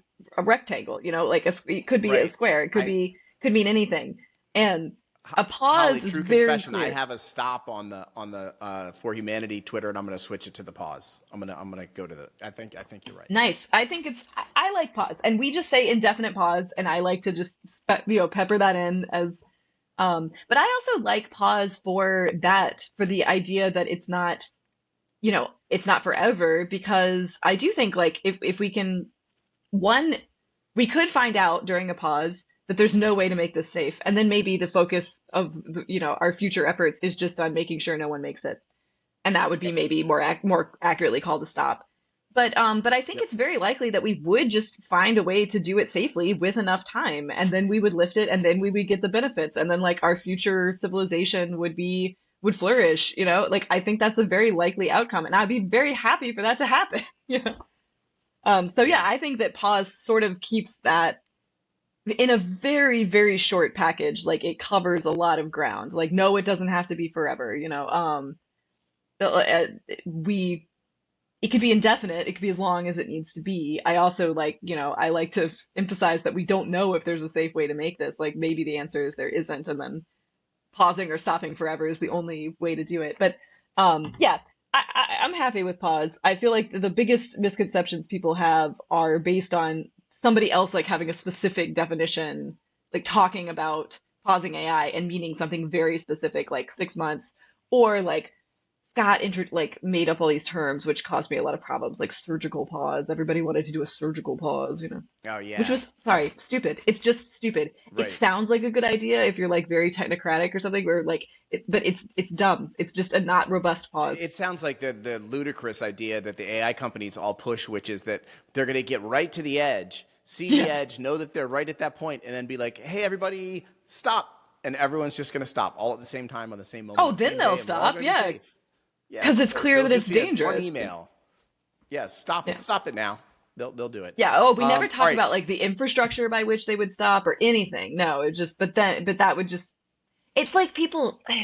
rectangle, like it could be a Right. square, it could mean anything, and a pause Holly, is true very confession. clear. I have a stop on the For Humanity Twitter, and I'm going to switch it to the pause. I'm gonna go to the. I think you're right. Nice. I think I like pause, and we just say indefinite pause, and I like to just pepper that in as. But I also like pause for the idea that it's not, it's not forever, because I do think like if we can, we could find out during a pause that there's no way to make this safe, and then maybe the focus of our future efforts is just on making sure no one makes it, and that would be Yep. maybe more accurately called a stop. But I think Yep. it's very likely that we would just find a way to do it safely with enough time, and then we would lift it, and then we would get the benefits, and then like our future civilization would flourish, Like I think that's a very likely outcome, and I'd be very happy for that to happen, So yeah, Yeah. I think that pause sort of keeps that in a very, very short package. Like it covers a lot of ground. Like no, it doesn't have to be forever, we it could be indefinite. It could be as long as it needs to be. I also like, I like to emphasize that we don't know if there's a safe way to make this. Like maybe the answer is there isn't, and then pausing or stopping forever is the only way to do it. But yeah, I'm happy with pause. I feel like the biggest misconceptions people have are based on somebody else like having a specific definition, like talking about pausing AI and meaning something very specific, like 6 months, or like Scott made up all these terms, which caused me a lot of problems, like surgical pause. Everybody wanted to do a surgical pause, Oh which yeah. was, sorry, stupid. It's just stupid. It Right. sounds like a good idea if you're like very technocratic or something, where like, but it's dumb. It's just a not robust pause. It sounds like the ludicrous idea that the AI companies all push, which is that they're going to get right to the edge, see the Yeah. edge, know that they're right at that point, and then be like, "Hey, everybody, stop!" And everyone's just going to stop all at the same time on the same moment. Oh, on the then same they'll day, and we're all stop. gonna be Yeah, safe. Yeah, because of it's course. clear It'll that it's just be one dangerous. email. Yeah, stop Yeah. stop it now. They'll do it. Yeah. Oh, we never All talked right. about like the infrastructure by which they would stop or anything. No, it just, but that would just, it's like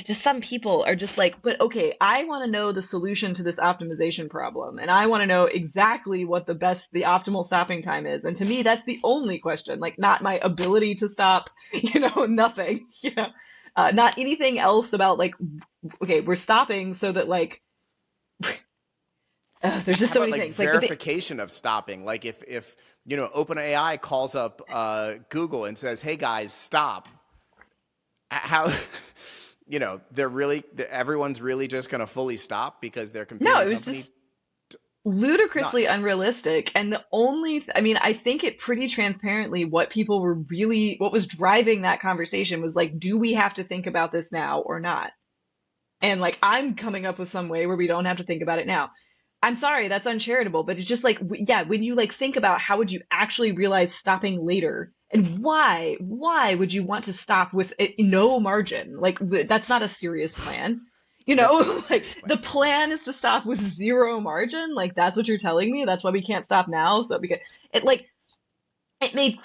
just some people are just like, but okay, I want to know the solution to this optimization problem, and I want to know exactly what the optimal stopping time is. And to me, that's the only question, like not my ability to stop, nothing, not anything else about like, okay, we're stopping so that like, there's just How so about many like things. Like, but verification of stopping? Like if OpenAI calls up Google and says, "Hey guys, stop." How everyone's really just going to fully stop because their no, competing it was company just ludicrously nuts. unrealistic. And I mean, I think it pretty transparently what was driving that conversation was like, do we have to think about this now or not? And like, I'm coming up with some way where we don't have to think about it now. I'm sorry, that's uncharitable, but it's just like, yeah, when you like think about how would you actually realize stopping later, and why would you want to stop with no margin? Like that's not a serious plan. That's not a Like serious the plan. plan is to stop with zero margin. Like that's what you're telling me. That's why we can't stop now. So because it like it made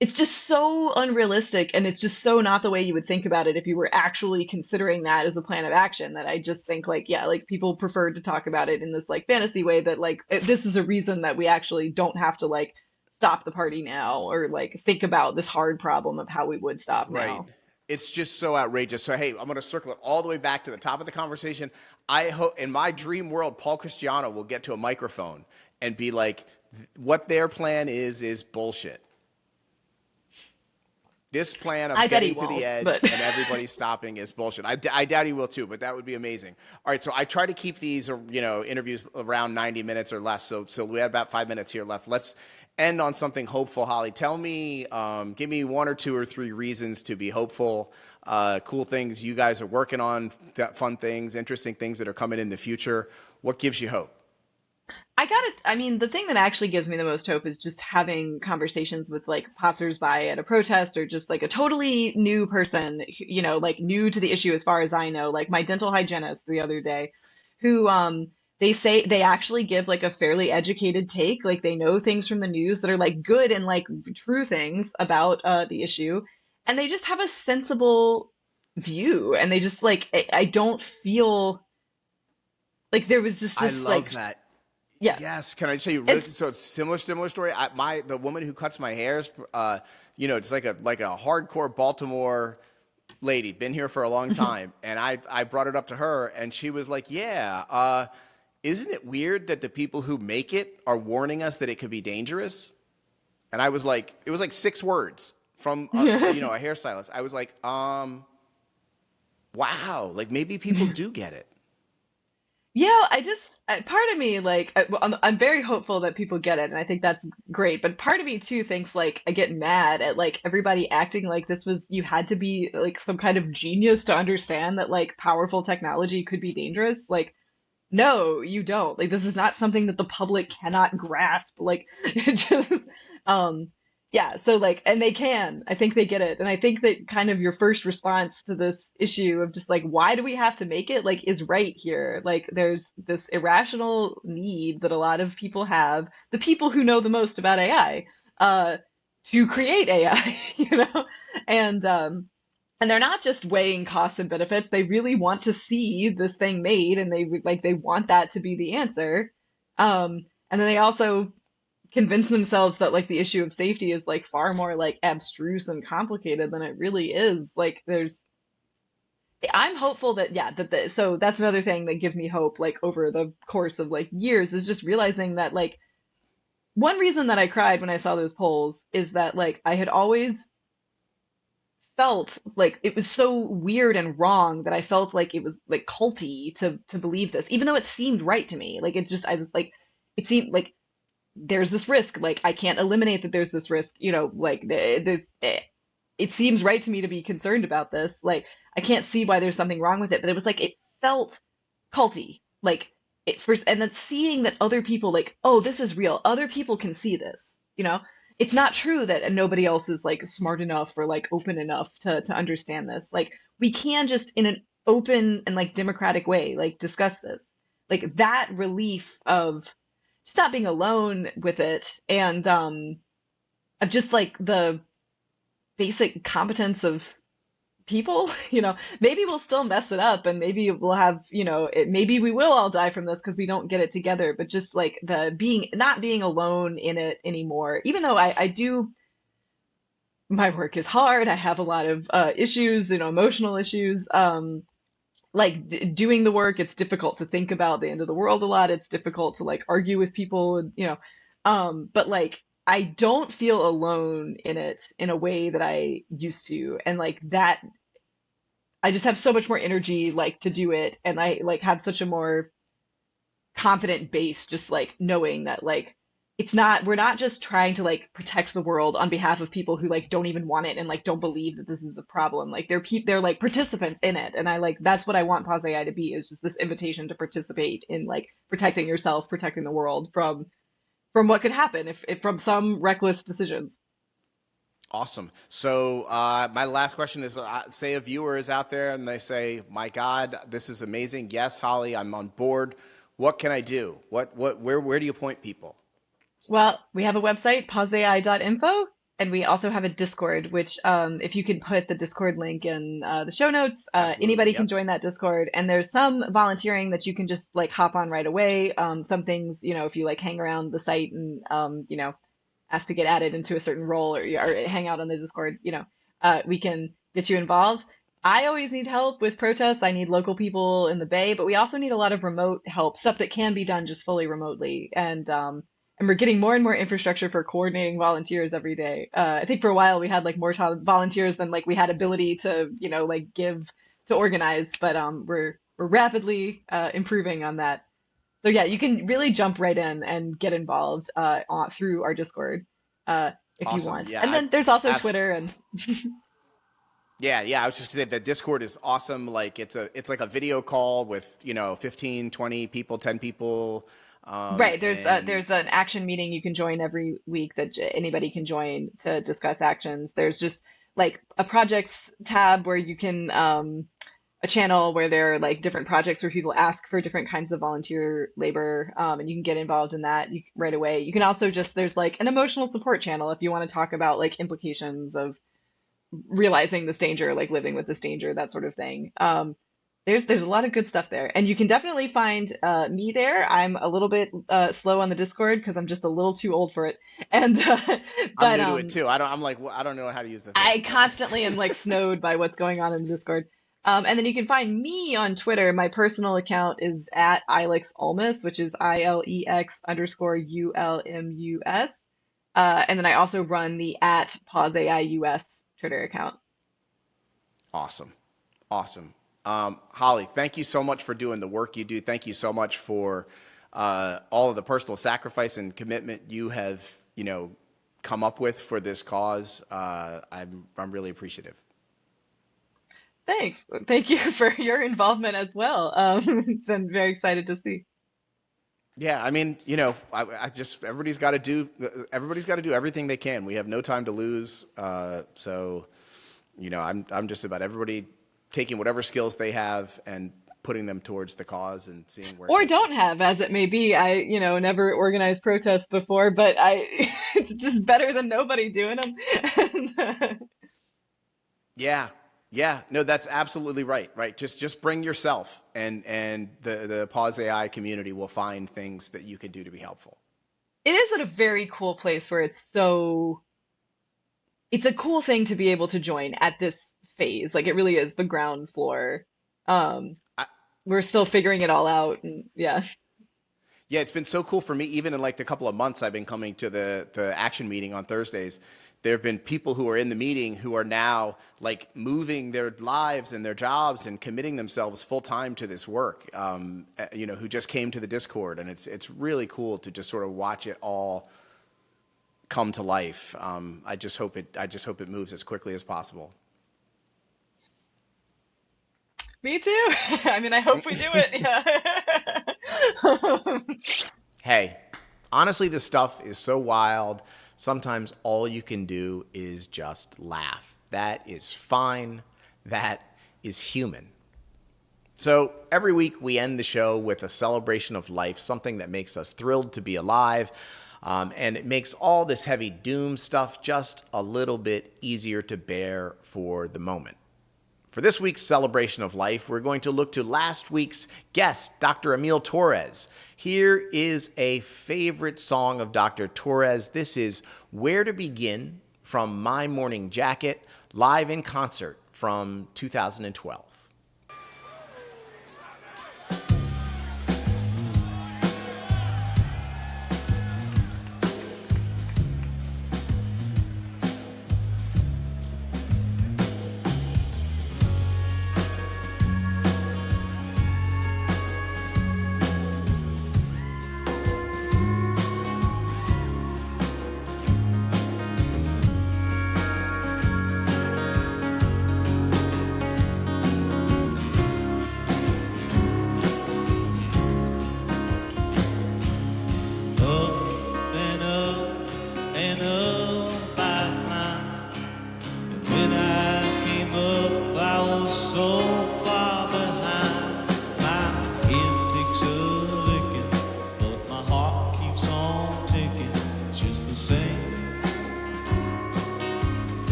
it's just so unrealistic, and it's just so not the way you would think about it if you were actually considering that as a plan of action, that I just think like, yeah, like people prefer to talk about it in this like fantasy way that like this is a reason that we actually don't have to like stop the party now, or like think about this hard problem of how we would stop Right. now. It's just so outrageous. So, hey, I'm going to circle it all the way back to the top of the conversation. I hope in my dream world, Paul Cristiano will get to a microphone and be like, what their plan is bullshit. This plan of getting to the edge and everybody stopping is bullshit. I doubt he will too, but that would be amazing. All right, so I try to keep these, interviews around 90 minutes or less. So we have about 5 minutes here left. Let's end on something hopeful, Holly. Tell me, give me 1 or 2 or 3 reasons to be hopeful. Cool things you guys are working on, fun things, interesting things that are coming in the future. What gives you hope? The thing that actually gives me the most hope is just having conversations with like passersby at a protest or just like a totally new person, like new to the issue as far as I know, like my dental hygienist the other day, who they say they actually give like a fairly educated take, like they know things from the news that are like good and like true things about the issue, and they just have a sensible view, and they just like I don't feel like there was just this I love that. Yeah. Yes. Can I tell you really? So similar story. The woman who cuts my hairs, it's like a hardcore Baltimore lady, been here for a long time. And I brought it up to her and she was like, yeah, isn't it weird that the people who make it are warning us that it could be dangerous? And I was like, it was like 6 words from, a hairstylist. I was like, wow, like maybe people do get it. Part of me, like, I'm very hopeful that people get it, and I think that's great. But part of me, too, thinks, like, I get mad at, like, everybody acting like you had to be, like, some kind of genius to understand that, like, powerful technology could be dangerous. Like, no, you don't. Like, this is not something that the public cannot grasp. Like, it just, yeah, so like, and they can. I think they get it. And I think that kind of your first response to this issue of just like, why do we have to make it, like, is right here. Like, there's this irrational need that a lot of people have, the people who know the most about AI, to create AI, and they're not just weighing costs and benefits. They really want to see this thing made, and they want that to be the answer. And then they also convince themselves that like the issue of safety is like far more like abstruse and complicated than it really is. Like I'm hopeful that so that's another thing that gives me hope like over the course of like years is just realizing that like one reason that I cried when I saw those polls is that like I had always felt like it was so weird and wrong that I felt like it was like culty to believe this, even though it seemed right to me. Like I was like, it seemed like there's this risk, like I can't eliminate that there's this risk, like it seems right to me to be concerned about this. Like I can't see why there's something wrong with it, but it was like it felt culty, like it first, and then seeing that other people like, oh, this is real. Other people can see this, It's not true that nobody else is like smart enough or like open enough to understand this. Like we can just in an open and like democratic way, like discuss this. Like that relief of just not being alone with it, and of just like the basic competence of people. Maybe we'll still mess it up, and maybe we'll have, maybe we will all die from this because we don't get it together. But just like not being alone in it anymore, even though I do, my work is hard. I have a lot of issues, emotional issues. Like doing the work, it's difficult to think about the end of the world a lot. It's difficult to like argue with people, but like I don't feel alone in it in a way that I used to. And like that, I just have so much more energy like to do it. And I like have such a more confident base, just like knowing that like we're not just trying to like protect the world on behalf of people who like don't even want it and like don't believe that this is a problem. Like they're like participants in it. And I like, that's what I want Pause AI to be, is just this invitation to participate in like protecting yourself, protecting the world from what could happen if from some reckless decisions. Awesome. So my last question is, say a viewer is out there and they say, my God, this is amazing. Yes, Holly, I'm on board. What can I do? Where do you point people? Well, we have a website, pauseai.info, and we also have a Discord, which if you could put the Discord link in the show notes, anybody can join that Discord. And there's some volunteering that you can just like hop on right away. Some things, if you like hang around the site and, ask to get added into a certain role or hang out on the Discord, we can get you involved. I always need help with protests. I need local people in the Bay, but we also need a lot of remote help, stuff that can be done just fully remotely. And we're getting more and more infrastructure for coordinating volunteers every day. I think for a while we had like more volunteers than like we had ability to, like give to organize, but we're rapidly improving on that. So yeah, you can really jump right in and get involved through our Discord if you Awesome. want. Yeah, And then there's also abs- Twitter and yeah. I was just gonna say the Discord is awesome. Like it's like a video call with 15, 20 people, 10 people. right. There's And there's an action meeting you can join every week that anybody can join to discuss actions. There's just like a projects tab where you can a channel where there are like different projects where people ask for different kinds of volunteer labor, and you can get involved in that right away. You can also there's like an emotional support channel if you want to talk about like implications of realizing this danger, like living with this danger, that sort of thing. There's a lot of good stuff there, and you can definitely find me there. I'm a little bit slow on the Discord because I'm just a little too old for it, and I'm but new to it too. I don't know how to use the thing. I constantly am like snowed by what's going on in the Discord. And then you can find me on Twitter. My personal account is at IlexUlmus, which is ILEX_ULMUS. And then I also run the at PauseAIUS Twitter account. Awesome. Holly, thank you so much for doing the work you do. Thank you so much for all of the personal sacrifice and commitment you have, come up with for this cause. I'm really appreciative. Thanks. Thank you for your involvement as well. It's been very excited to see. Yeah, I mean, everybody's got to do everything they can. We have no time to lose. So, I'm just about everybody taking whatever skills they have and putting them towards the cause and seeing where. Or don't have, as it may be. I, never organized protests before, but it's just better than nobody doing them. Yeah, no, that's absolutely right. Just bring yourself, and the Pause AI community will find things that you can do to be helpful. It is at a very cool place where it's a cool thing to be able to join at this phase. Like it really is the ground floor. We're still figuring it all out, and yeah. Yeah, it's been so cool for me. Even in like the couple of months I've been coming to the action meeting on Thursdays, there have been people who are in the meeting who are now like moving their lives and their jobs and committing themselves full time to this work. Who just came to the Discord, and it's really cool to just sort of watch it all come to life. I just hope it moves as quickly as possible. Me too. I mean, I hope we do it. Yeah. Hey, honestly, this stuff is so wild. Sometimes all you can do is just laugh. That is fine. That is human. So every week we end the show with a celebration of life, something that makes us thrilled to be alive. And it makes all this heavy doom stuff just a little bit easier to bear for the moment. For this week's celebration of life, we're going to look to last week's guest, Dr. Emil Torres. Here is a favorite song of Dr. Torres. This is Where to Begin from My Morning Jacket, live in concert from 2012.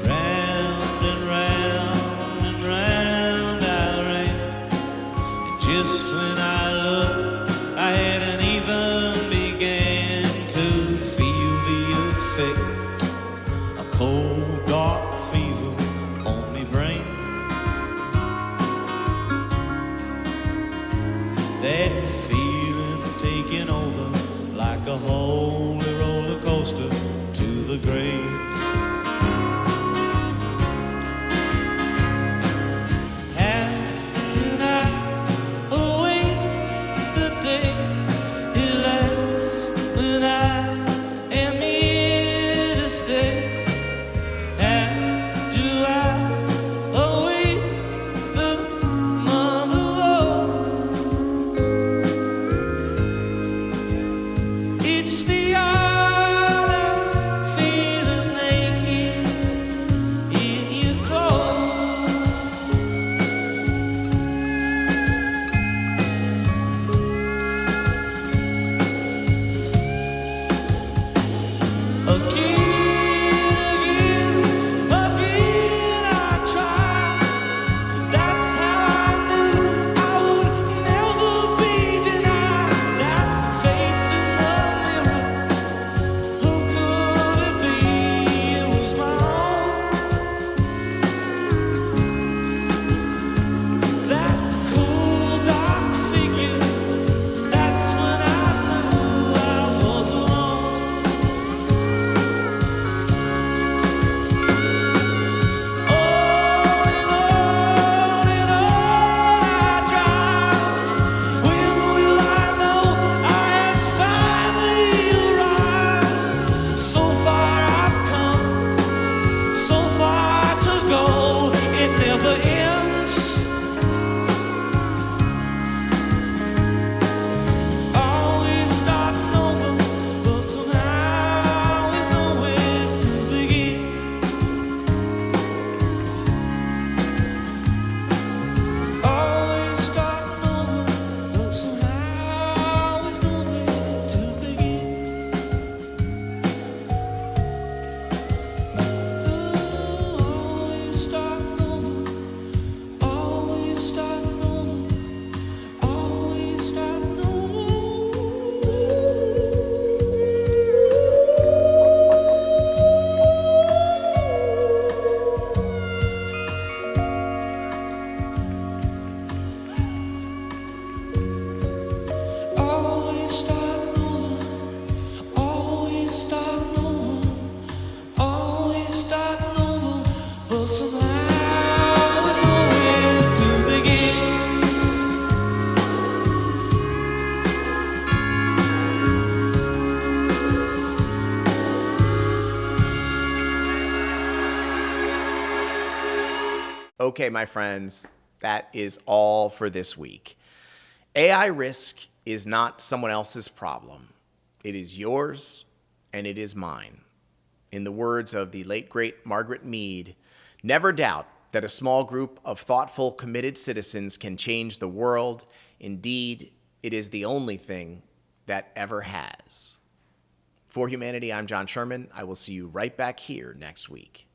Round and round and round Just when I looked, I hadn't even began to feel the effect. A cold, dark fever on me brain. That feeling taking over like a holy roller coaster to the grave. Okay, my friends, that is all for this week. AI risk is not someone else's problem. It is yours and it is mine. In the words of the late, great Margaret Mead, never doubt that a small group of thoughtful, committed citizens can change the world. Indeed, it is the only thing that ever has. For Humanity, I'm John Sherman. I will see you right back here next week.